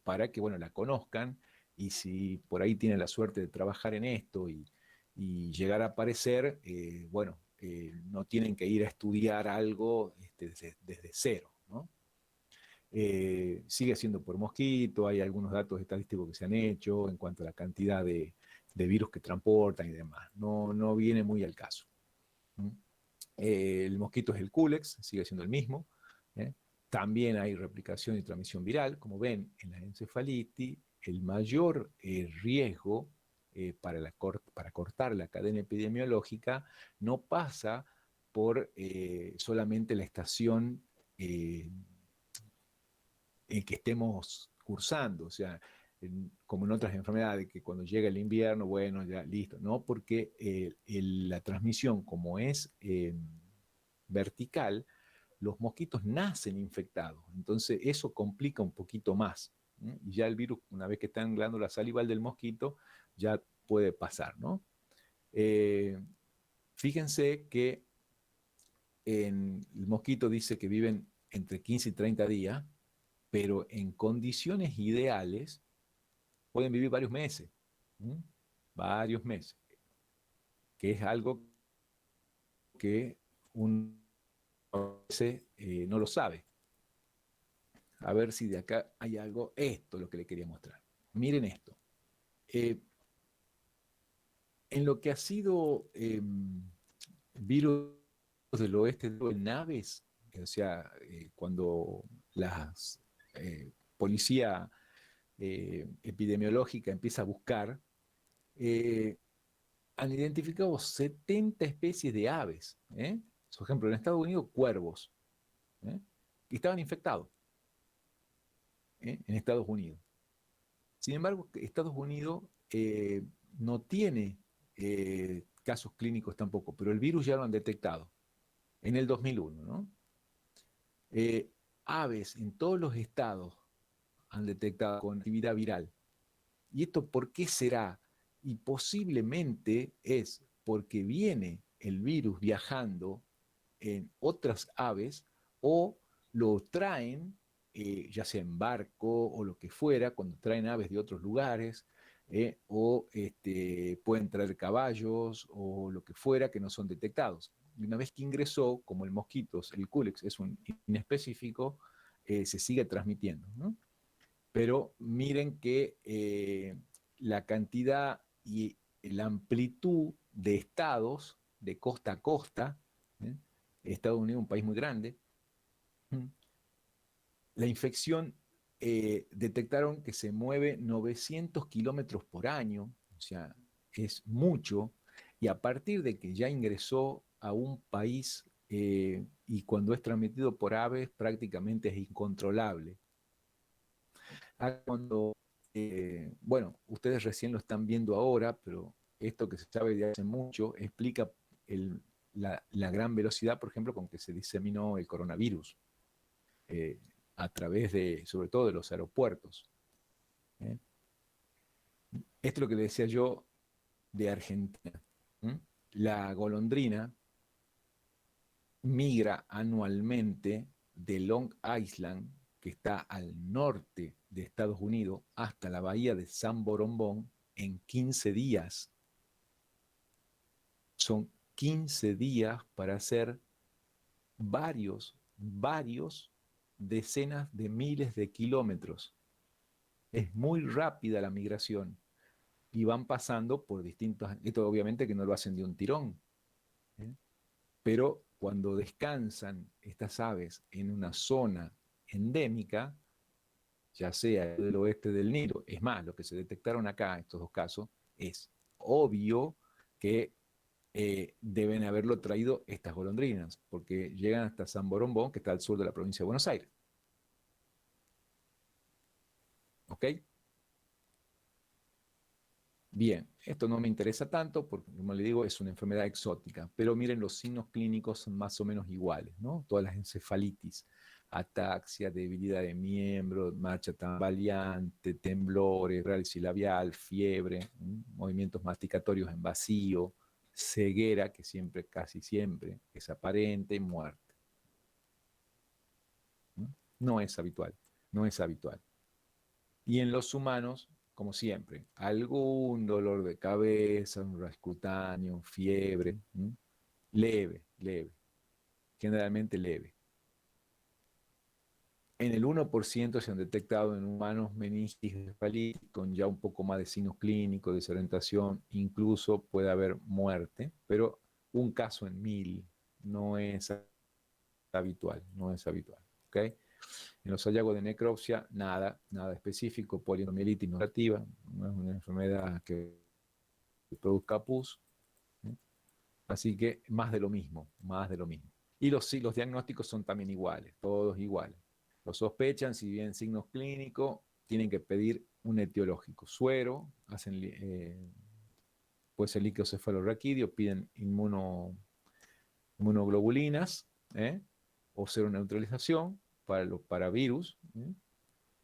para que, bueno, la conozcan, y si por ahí tienen la suerte de trabajar en esto y llegar a aparecer, bueno, no tienen que ir a estudiar algo desde cero, ¿no? Sigue siendo por mosquito, hay algunos datos estadísticos que se han hecho en cuanto a la cantidad de virus que transportan y demás. No viene muy al caso. El mosquito es el Culex, sigue siendo el mismo. ¿eh? También hay replicación y transmisión viral. Como ven, en la encefalitis, el mayor riesgo para cortar la cadena epidemiológica no pasa por solamente la estación en que estemos cursando, o sea, como en otras enfermedades, que cuando llega el invierno, bueno, ya listo, ¿no? Porque la transmisión, como es vertical, los mosquitos nacen infectados, entonces eso complica un poquito más. Y ya el virus, una vez que está en glándula salival del mosquito, ya puede pasar, ¿no? Fíjense que el mosquito dice que viven entre 15 y 30 días, pero en condiciones ideales pueden vivir varios meses, ¿m? Varios meses, que es algo que uno a veces no lo sabe. A ver si de acá hay algo, esto es lo que le quería mostrar. Miren esto. En lo que ha sido virus del oeste de naves, o sea, cuando la policía epidemiológica empieza a buscar, han identificado 70 especies de aves. Por ejemplo, en Estados Unidos, cuervos. Y estaban infectados en Estados Unidos. Sin embargo, Estados Unidos no tiene casos clínicos tampoco, pero el virus ya lo han detectado en el 2001, ¿no? Aves en todos los estados han detectado con actividad viral. ¿Y esto por qué será? Y posiblemente es porque viene el virus viajando en otras aves o lo traen, ya sea en barco o lo que fuera, cuando traen aves de otros lugares, o pueden traer caballos o lo que fuera que no son detectados. Y una vez que ingresó, como el mosquito, el Culex es un inespecífico, se sigue transmitiendo, ¿no? Pero miren que la cantidad y la amplitud de estados de costa a costa, ¿eh? Estados Unidos es un país muy grande, la infección detectaron que se mueve 900 kilómetros por año, o sea, es mucho, y a partir de que ya ingresó a un país y cuando es transmitido por aves prácticamente es incontrolable. Cuando, bueno, ustedes recién lo están viendo ahora, pero esto que se sabe de hace mucho explica la gran velocidad, por ejemplo, con que se diseminó el coronavirus a través de, sobre todo, de los aeropuertos. ¿eh? Esto es lo que le decía yo de Argentina. La golondrina migra anualmente de Long Island, que está al norte de Estados Unidos, hasta la bahía de San Borombón en 15 días. Son 15 días para hacer varios decenas de miles de kilómetros. Es muy rápida la migración y van pasando por distintos... Esto obviamente que no lo hacen de un tirón, pero cuando descansan estas aves en una zona endémica, ya sea del oeste del Nilo, es más, lo que se detectaron acá, estos dos casos, es obvio que deben haberlo traído estas golondrinas, porque llegan hasta San Borombón, que está al sur de la provincia de Buenos Aires. ¿Ok? Bien, esto no me interesa tanto porque, como le digo, es una enfermedad exótica, pero miren, los signos clínicos son más o menos iguales, ¿no? Todas las encefalitis, ataxia, debilidad de miembros, marcha tambaleante, temblores, parálisis labial, fiebre, movimientos masticatorios en vacío, ceguera, que siempre, casi siempre, es aparente, muerte. No es habitual, no es habitual. Y en los humanos, como siempre, algún dolor de cabeza, un rash cutáneo, fiebre, leve, generalmente leve. En el 1% se han detectado en humanos meningitis encefalitis con ya un poco más de signos clínicos, desorientación, incluso puede haber muerte, pero un caso en 1000 no es habitual, no es habitual. ¿Okay? En los hallazgos de necropsia, nada específico, poliomielitis no activa, no es una enfermedad que produzca pus, ¿eh? Así que más de lo mismo, más de lo mismo. Y los diagnósticos son también iguales, todos iguales. Lo sospechan, si bien signos clínicos, tienen que pedir un etiológico, suero, hacen puede ser líquido cefalorraquídeo, piden inmunoglobulinas, o seroneutralización para virus.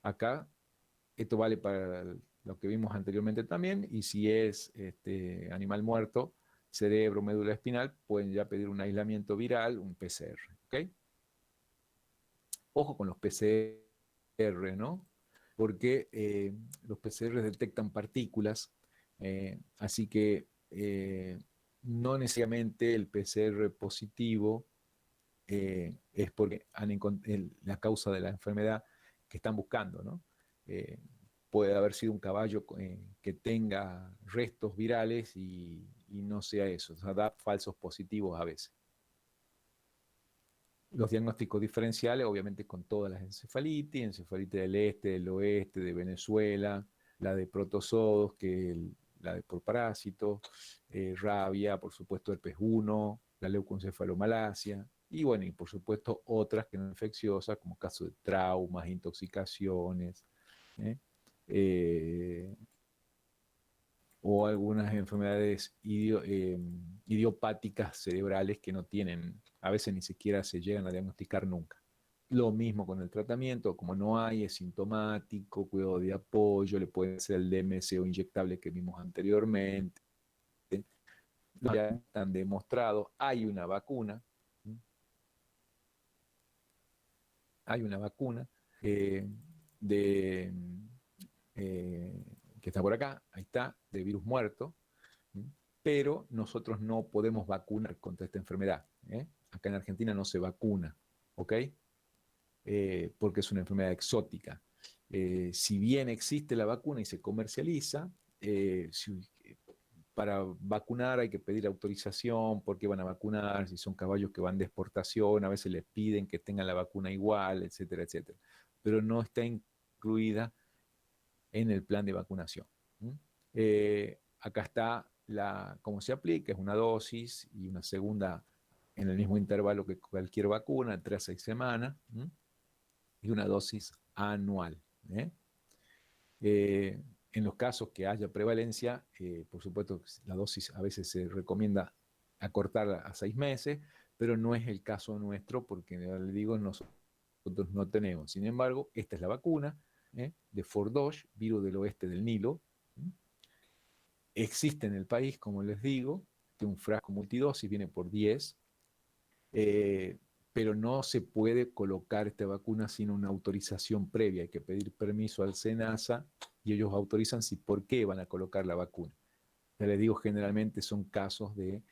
Acá, esto vale para lo que vimos anteriormente también, y si es animal muerto, cerebro, médula espinal, pueden ya pedir un aislamiento viral, un PCR. ¿Okay? Ojo con los PCR, ¿no? Porque los PCR detectan partículas, así que no necesariamente el PCR positivo es porque la causa de la enfermedad que están buscando, ¿no? Puede haber sido un caballo que tenga restos virales y no sea eso, o sea, da falsos positivos a veces. Los diagnósticos diferenciales, obviamente con todas las encefalitis del este, del oeste, de Venezuela, la de protozoos, que la de por parásito, rabia, por supuesto herpes 1, la leucoencefalomalacia, y bueno, y por supuesto otras que no infecciosas, como casos de traumas, intoxicaciones, ¿eh? Eh, o algunas enfermedades idiopáticas cerebrales que no tienen, a veces ni siquiera se llegan a diagnosticar nunca. Lo mismo con el tratamiento, como no hay, es sintomático, cuidado de apoyo, le puede ser el DMSO inyectable que vimos anteriormente. Ya están demostrados, hay una vacuna de, que está por acá, ahí está, de virus muerto, pero nosotros no podemos vacunar contra esta enfermedad. Acá en Argentina no se vacuna, ¿ok? Porque es una enfermedad exótica. Si bien existe la vacuna y se comercializa, para vacunar hay que pedir autorización, por qué van a vacunar, si son caballos que van de exportación, a veces les piden que tengan la vacuna igual, etcétera, etcétera. Pero no está incluida en el plan de vacunación. Acá está cómo se aplica, es una dosis y una segunda en el mismo intervalo que cualquier vacuna, 3 a 6 semanas, y una dosis anual. En los casos que haya prevalencia, por supuesto, la dosis a veces se recomienda acortarla a 6 meses, pero no es el caso nuestro porque, le digo, nosotros no tenemos. Sin embargo, esta es la vacuna de Fort Dodge, virus del oeste del Nilo. Existe en el país, como les digo, que un frasco multidosis viene por 10, pero no se puede colocar esta vacuna sin una autorización previa. Hay que pedir permiso al SENASA y ellos autorizan si por qué van a colocar la vacuna. Ya les digo, generalmente son casos de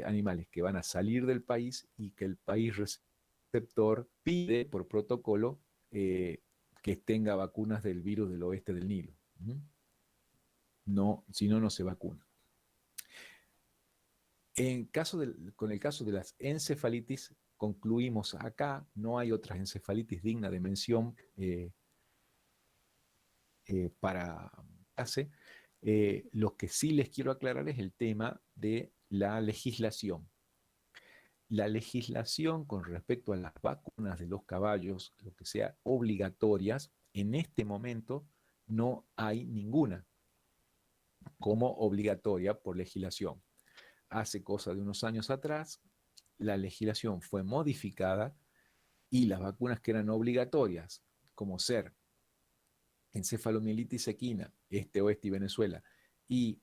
animales que van a salir del país y que el país receptor pide por protocolo que tenga vacunas del virus del oeste del Nilo. No, si no, no se vacuna. Con el caso de las encefalitis, concluimos acá, no hay otras encefalitis dignas de mención para hacer. Lo que sí les quiero aclarar es el tema de la legislación. La legislación con respecto a las vacunas de los caballos, lo que sea obligatorias, en este momento no hay ninguna como obligatoria por legislación. Hace cosa de unos años atrás, la legislación fue modificada y las vacunas que eran obligatorias, como ser encefalomielitis equina, oeste y Venezuela, y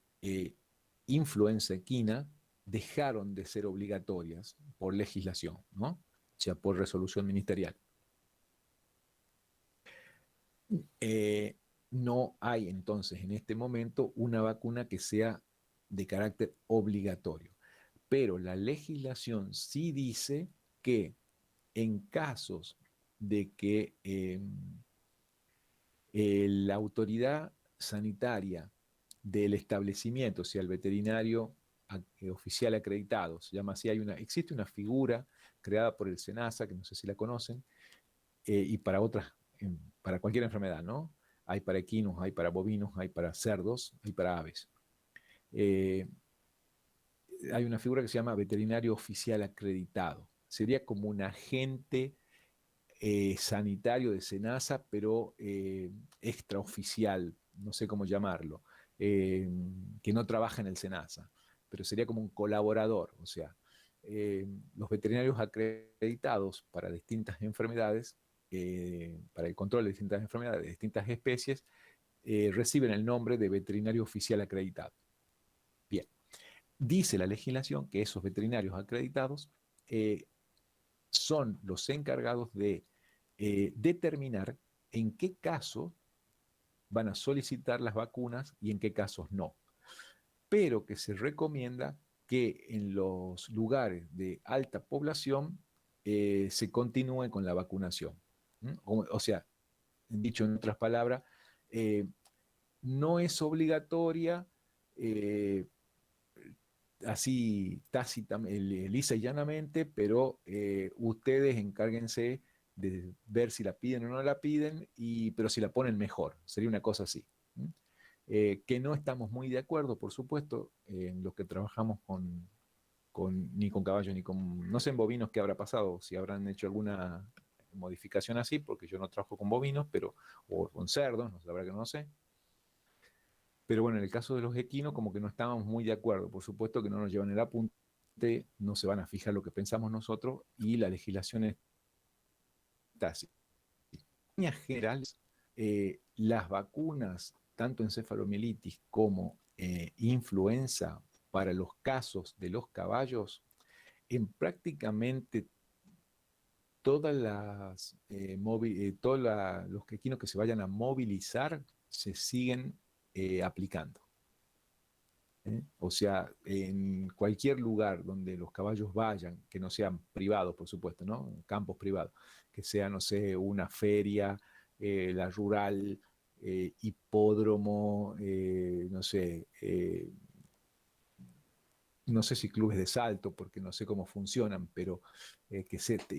influenza equina, dejaron de ser obligatorias por legislación, ¿no? O sea, por resolución ministerial. No hay entonces en este momento una vacuna que sea de carácter obligatorio, pero la legislación sí dice que en casos de que la autoridad sanitaria del establecimiento, o sea, el veterinario oficial acreditado, se llama así, existe una figura creada por el SENASA, que no sé si la conocen, y para otras, para cualquier enfermedad, ¿no? Hay para equinos, hay para bovinos, hay para cerdos, hay para aves. Hay una figura que se llama veterinario oficial acreditado. Sería como un agente sanitario de SENASA, pero extraoficial, no sé cómo llamarlo, que no trabaja en el SENASA, pero sería como un colaborador. O sea, los veterinarios acreditados para distintas enfermedades, para el control de distintas enfermedades de distintas especies, reciben el nombre de veterinario oficial acreditado. Bien, dice la legislación que esos veterinarios acreditados son los encargados de determinar en qué casos van a solicitar las vacunas y en qué casos no. Pero que se recomienda que en los lugares de alta población se continúe con la vacunación. O sea, dicho en otras palabras, no es obligatoria así tácitamente, lisa y llanamente, pero ustedes encárguense de ver si la piden o no la piden, pero si la ponen mejor, sería una cosa así. que no estamos muy de acuerdo, por supuesto, en los que trabajamos ni con caballos ni con, no sé en bovinos qué habrá pasado, si habrán hecho alguna modificación así, porque yo no trabajo con bovinos, o con cerdos, la verdad que no sé. Pero bueno, en el caso de los equinos, como que no estábamos muy de acuerdo. Por supuesto que no nos llevan el apunte, no se van a fijar lo que pensamos nosotros y la legislación está así. En líneas generales, las vacunas, tanto encefalomielitis como influenza, para los casos de los caballos, en prácticamente todos los equinos que se vayan a movilizar se siguen aplicando. O sea, en cualquier lugar donde los caballos vayan, que no sean privados, por supuesto, ¿no? Campos privados, que sea, no sé, una feria, la rural, hipódromo, no sé si clubes de salto, porque no sé cómo funcionan, pero que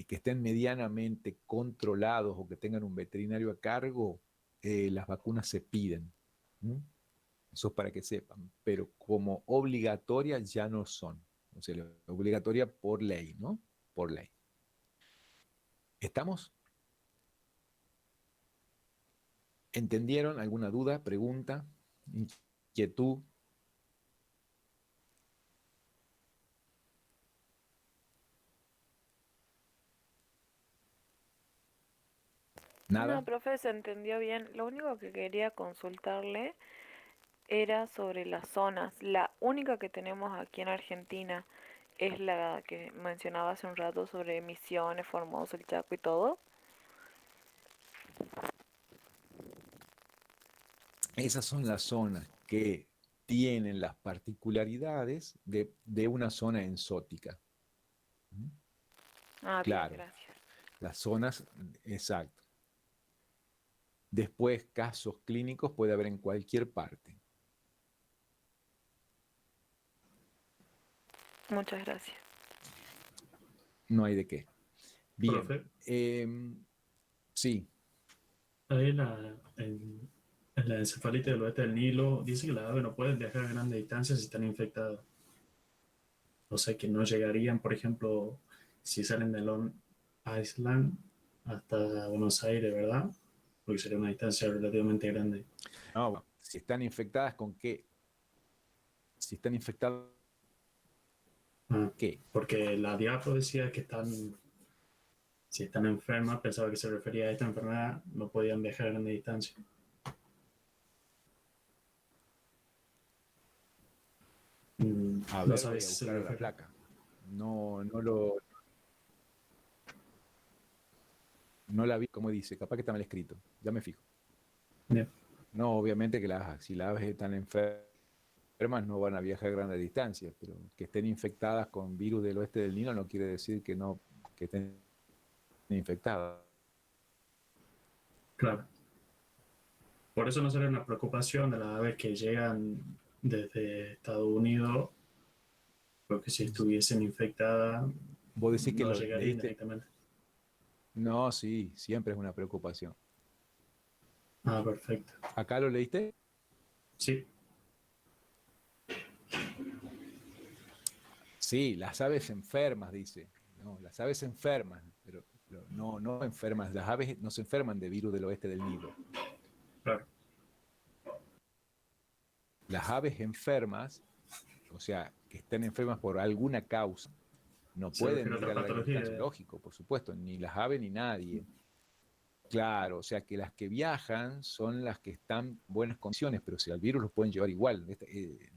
estén medianamente controlados o que tengan un veterinario a cargo, las vacunas se piden. ¿Mm? Eso es para que sepan, pero como obligatoria ya no son. O sea, obligatoria por ley, ¿no? Por ley. ¿Estamos? ¿Entendieron? ¿Alguna duda, pregunta, inquietud? No, ¿Nada? profe, se entendió bien. Lo único que quería consultarle era sobre las zonas. La única que tenemos aquí en Argentina es la que mencionaba hace un rato sobre Misiones, Formosa, el Chaco y todo. Esas son las zonas que tienen las particularidades de una zona ensótica. ¿Mm? Ah, bien, Claro, gracias. las zonas, exacto. Después, casos clínicos puede haber en cualquier parte. Muchas gracias. No hay de qué. Bien. Profe, Sí, ahí en la encefalitis del oeste del Nilo dice que las aves no pueden viajar a grandes distancias si están infectadas. O sea que no llegarían, por ejemplo, si salen de Long Island hasta Buenos Aires, ¿verdad? Porque sería una distancia relativamente grande. no, bueno, si están infectadas con qué, si están infectadas, Ah, ¿qué? porque la diapro decía que si están enfermas, pensaba que se refería a esta enfermedad, no podían viajar a grandes distancias. A No ver, sabes voy a si se buscar a la refiere. placa. No la vi como dice, capaz que está mal escrito, ya me fijo. Bien, No, obviamente que si las aves están enfermas no van a viajar a grandes distancias, pero que estén infectadas con virus del oeste del Nilo no quiere decir que estén infectadas. claro. Por eso no sería una preocupación de las aves que llegan desde Estados Unidos, porque si estuviesen infectadas, Vos decís que no lo llegarían leíste. directamente. No, sí, siempre es una preocupación. Ah, perfecto. ¿Acá lo leíste? Sí, Sí, las aves enfermas, dice. No, las aves enfermas, pero no enfermas. Las aves no se enferman de virus del oeste del Nilo. claro. Las aves enfermas, o sea, que estén enfermas por alguna causa, no Se pueden refiere a ir otra a larga patología. distancia, lógico, por supuesto, ni las aves ni nadie. Claro, o sea que las que viajan son las que están en buenas condiciones, pero si al virus los pueden llevar igual.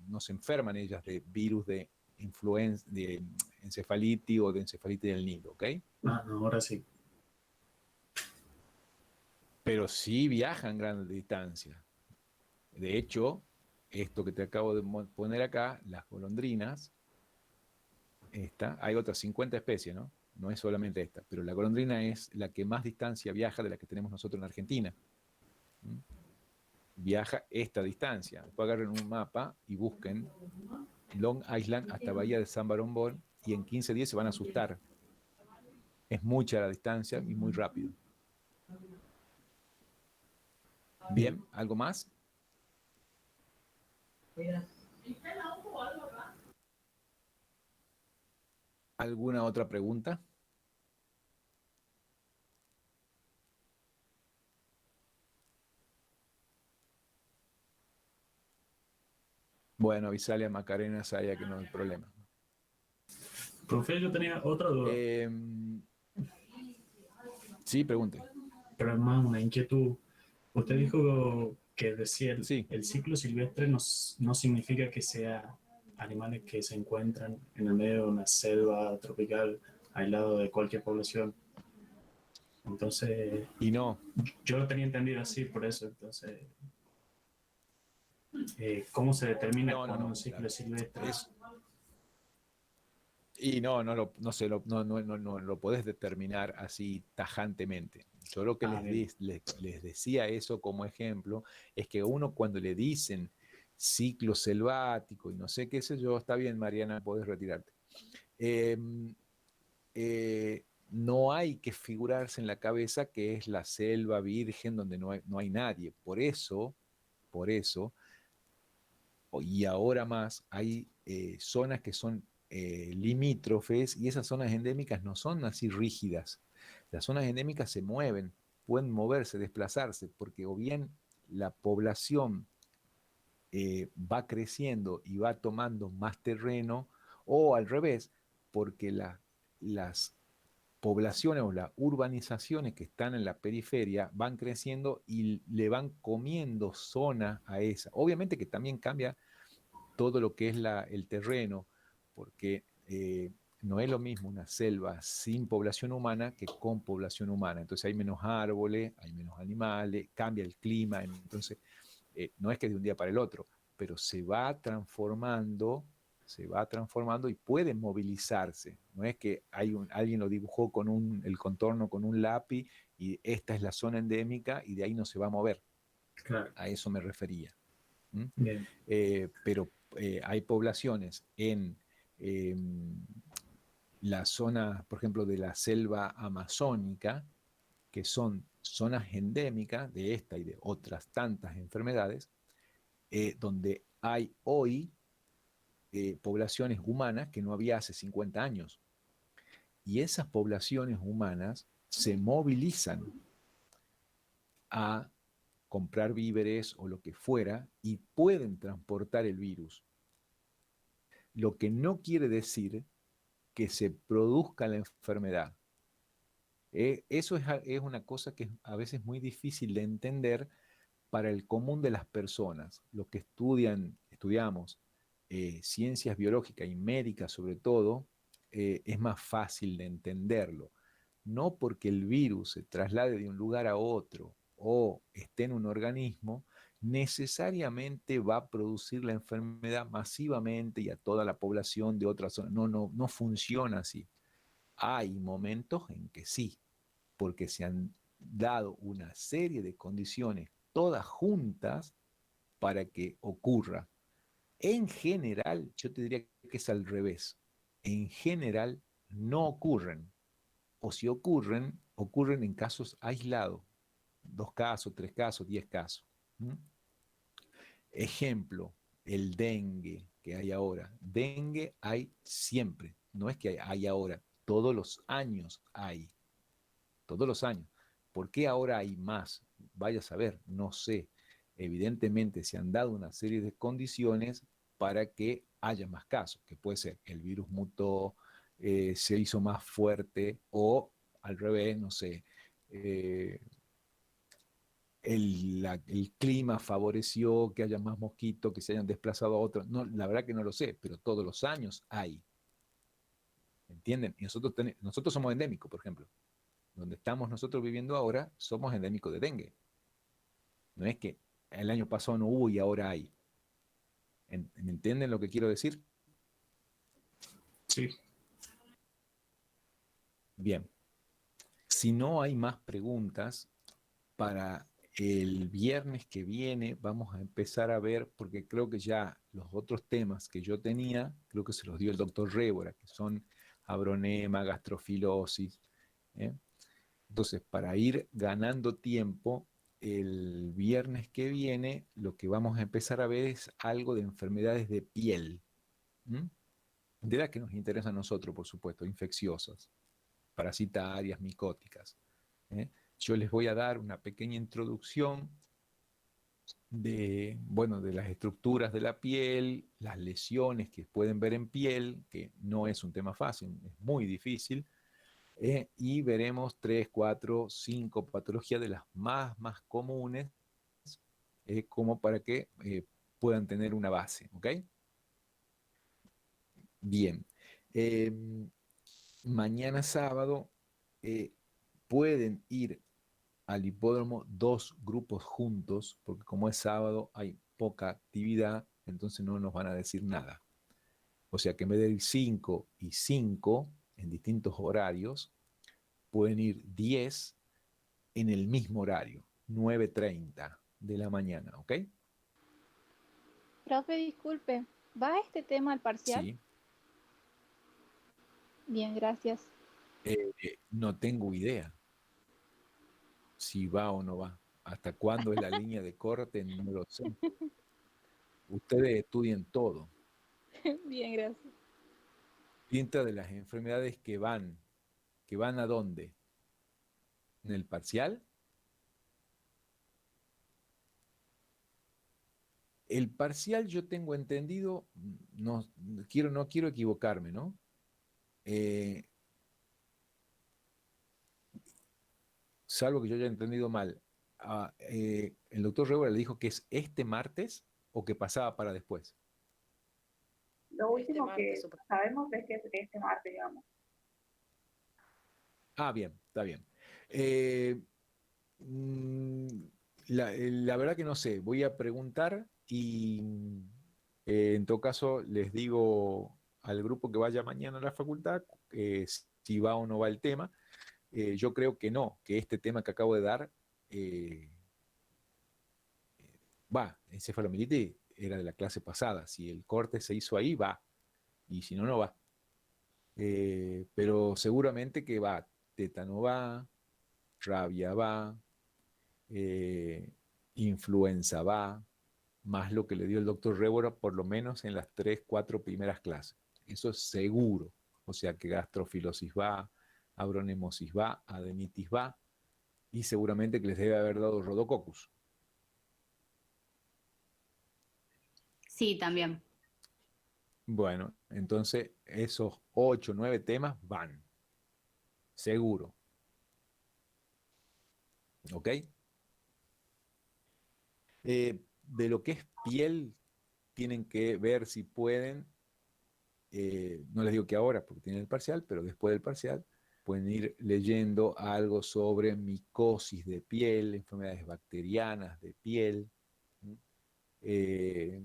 No se enferman ellas de virus de influenza, de encefalitis o de encefalitis del Nilo, ¿ok? Ah, no, ahora sí. Pero sí viajan grandes distancias. De hecho, esto que te acabo de poner acá, las golondrinas, hay otras 50 especies, ¿no? No es solamente esta, pero la golondrina es la que más distancia viaja de la que tenemos nosotros en Argentina. ¿Mm? Viaja esta distancia. Después agarren un mapa y busquen Long Island hasta Bahía de San Barombón y en 15 días se van a asustar. Es mucha la distancia y muy rápido. Bien. Bien, ¿algo más? ¿Alguna otra pregunta? Bueno, avisale a Macarena Saya que no hay problema. Profe, yo tenía otra duda, Sí, pregunte. pero es más una inquietud. Usted dijo que decía Sí. el ciclo silvestre no significa que sea animales que se encuentran en el medio de una selva tropical, aislado de cualquier población. Entonces, Y no, yo lo tenía entendido así, por eso. Entonces, ¿cómo se determina no, cuando un claro. ciclo es silvestre? Y no sé, no lo podés determinar así tajantemente. Yo lo que Bien. les decía eso como ejemplo es que uno cuando le dicen ciclo selvático y no sé qué sé yo, está bien, Mariana, podés retirarte. No hay que figurarse en la cabeza que es la selva virgen donde no hay nadie. Por eso, y ahora más, hay zonas que son limítrofes y esas zonas endémicas no son así rígidas. Las zonas endémicas se mueven, pueden moverse, desplazarse, porque o bien la población va creciendo y va tomando más terreno, o al revés, porque las poblaciones o las urbanizaciones que están en la periferia van creciendo y le van comiendo zona a esa. Obviamente que también cambia todo lo que es el terreno, porque no es lo mismo una selva sin población humana que con población humana. Entonces hay menos árboles, hay menos animales, cambia el clima, entonces no es que de un día para el otro, pero se va transformando y puede movilizarse. No es que alguien lo dibujó con el contorno con un lápiz y esta es la zona endémica y de ahí no se va a mover. Claro. A eso me refería. Bien. Pero hay poblaciones en la zona, por ejemplo, de la selva amazónica, que son zonas endémicas de esta y de otras tantas enfermedades, donde hay hoy poblaciones humanas que no había hace 50 años. Y esas poblaciones humanas se movilizan a comprar víveres o lo que fuera y pueden transportar el virus. Lo que no quiere decir que se produzca la enfermedad. Eso es una cosa que es a veces muy difícil de entender para el común de las personas. Los que estudiamos ciencias biológicas y médicas sobre todo, es más fácil de entenderlo. No porque el virus se traslade de un lugar a otro o esté en un organismo, necesariamente va a producir la enfermedad masivamente y a toda la población de otra zona. No funciona así. Hay momentos en que sí, porque se han dado una serie de condiciones todas juntas para que ocurra. En general, yo te diría que es al revés. En general, no ocurren. O si ocurren, ocurren en casos aislados. 2 casos, 3 casos, 10 casos. ¿Mm? Ejemplo, el dengue que hay ahora. Dengue hay siempre. No es que hay ahora. Todos los años hay. Todos los años. ¿Por qué ahora hay más? Vaya a saber, no sé. Evidentemente se han dado una serie de condiciones para que haya más casos, que puede ser el virus mutó, se hizo más fuerte o al revés, no sé, el clima favoreció que haya más mosquitos, que se hayan desplazado a otros. No, la verdad que no lo sé, pero todos los años hay. ¿Entienden? Y nosotros somos endémicos, por ejemplo. Donde estamos nosotros viviendo ahora, somos endémicos de dengue. No es que el año pasado no hubo y ahora hay. ¿Me entienden lo que quiero decir? Sí. Bien. Si no hay más preguntas, para el viernes que viene vamos a empezar a ver, porque creo que ya los otros temas que yo tenía, creo que se los dio el doctor Rébora, que son abronema, gastrofilosis. ¿Eh? Entonces, para ir ganando tiempo, el viernes que viene lo que vamos a empezar a ver es algo de enfermedades de piel, ¿m? De las que nos interesan a nosotros, por supuesto, infecciosas, parasitarias, micóticas. ¿Eh? Yo les voy a dar una pequeña introducción de, bueno, de las estructuras de la piel, las lesiones que pueden ver en piel, que no es un tema fácil, es muy difícil, y veremos 3, 4, 5 patologías de las más comunes, como para que puedan tener una base, ¿ok? Bien. Eh, Mañana sábado pueden ir al hipódromo 2 grupos juntos, porque como es sábado hay poca actividad, entonces no nos van a decir nada. O sea que en vez de ir 5 y 5 en distintos horarios, pueden ir 10 en el mismo horario, 9:30 de la mañana, ¿ok? Profe, disculpe, ¿va este tema al parcial? Sí. Bien, gracias. No tengo idea si va o no va. ¿Hasta cuándo es la línea de corte? No lo sé. Ustedes estudien todo. Bien, gracias. Pinta de las enfermedades que van ¿a dónde? ¿En el parcial? El parcial yo tengo entendido, no quiero equivocarme, ¿no? Salvo que yo haya entendido mal. El doctor Reuber le dijo que es este martes o que pasaba para después. Lo Este último martes, que supongo. sabemos es que es este martes, digamos. Ah, bien, está bien. Eh, mm, la verdad que no sé, voy a preguntar y en todo caso les digo al grupo que vaya mañana a la facultad si va o no va el tema. Yo creo que no, que este tema que acabo de dar eh, va, encefalomielitis era de la clase pasada. Si el corte se hizo ahí, va. Y si no, no va. Pero seguramente que va. Tétano va, rabia va, influenza va, más lo que le dio el doctor Révora, por lo menos en las 3, 4 primeras clases. Eso es seguro. O sea que gastrofilosis va, abronemosis va, adenitis va, y seguramente que les debe haber dado rodococcus. Sí, también. Bueno, entonces esos 8, 9 temas van, seguro. ¿Ok? De lo que es piel, tienen que ver si pueden, no les digo que ahora porque tienen el parcial, pero después del parcial, pueden ir leyendo algo sobre micosis de piel, enfermedades bacterianas de piel, eh,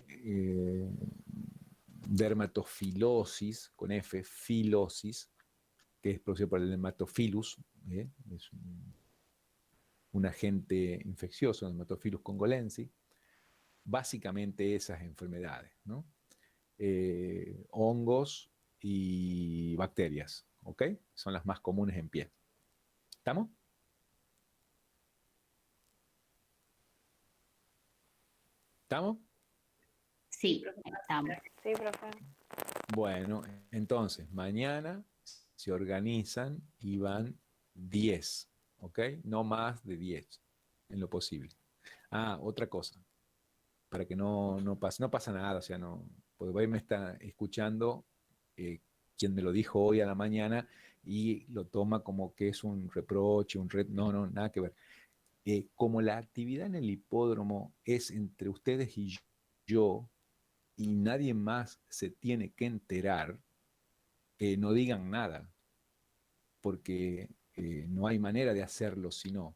eh, dermatofilosis, con F, filosis, que es producido por el dermatophilus, es un agente infeccioso, el dermatophilus congolensis, básicamente esas enfermedades, ¿no? Hongos y bacterias, ¿ok? Son las más comunes en piel. ¿Estamos? ¿Estamos? Sí, estamos. Sí, profe. Bueno, entonces, mañana se organizan y van 10, ¿ok? No más de 10, en lo posible. Ah, otra cosa, para que no pasa nada, o sea, no, porque hoy me está escuchando quien me lo dijo hoy a la mañana y lo toma como que es un reproche, no, nada que ver. Como la actividad en el hipódromo es entre ustedes y yo, y nadie más se tiene que enterar, no digan nada, porque no hay manera de hacerlo si no.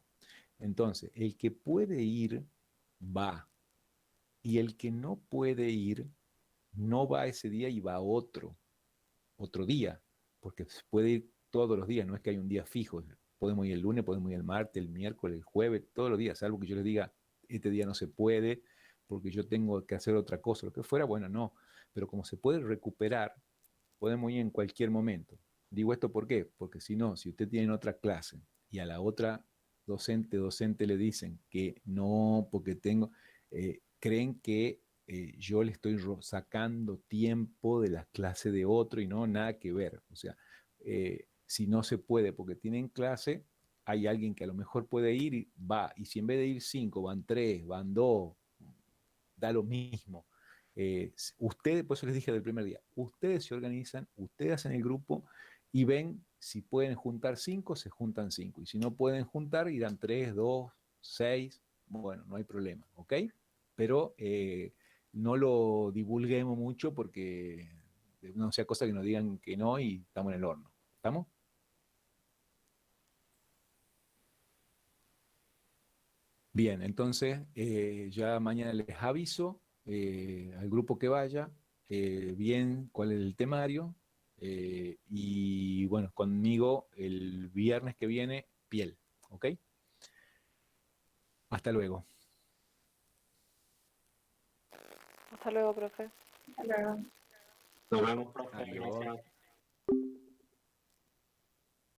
Entonces, el que puede ir, va. Y el que no puede ir, no va ese día y va otro día, porque se puede ir todos los días, no es que hay un día fijo. Podemos ir el lunes, podemos ir el martes, el miércoles, el jueves, todos los días, salvo que yo les diga, este día no se puede porque yo tengo que hacer otra cosa, lo que fuera, bueno, no. Pero como se puede recuperar, podemos ir en cualquier momento. Digo esto ¿por qué? Porque si no, si usted tiene otra clase y a la otra docente le dicen que no, porque creen que yo le estoy sacando tiempo de las clases de otro y no, nada que ver. O sea, si no se puede porque tienen clase, hay alguien que a lo mejor puede ir y va, y si en vez de ir 5, van 3, van 2, da lo mismo. Ustedes, por eso les dije del primer día, ustedes se organizan, ustedes hacen el grupo y ven si pueden juntar 5, se juntan 5. Y si no pueden juntar, irán 3, 2, 6, bueno, no hay problema, ¿ok? Pero no lo divulguemos mucho porque no sea cosa que nos digan que no y estamos en el horno. ¿Estamos? Bien, entonces ya mañana les aviso al grupo que vaya, bien cuál es el temario, y bueno, conmigo el viernes que viene, piel, ¿ok? Hasta luego. Hasta luego, profe. Hasta luego. Nos vemos, profe. Adiós. Gracias.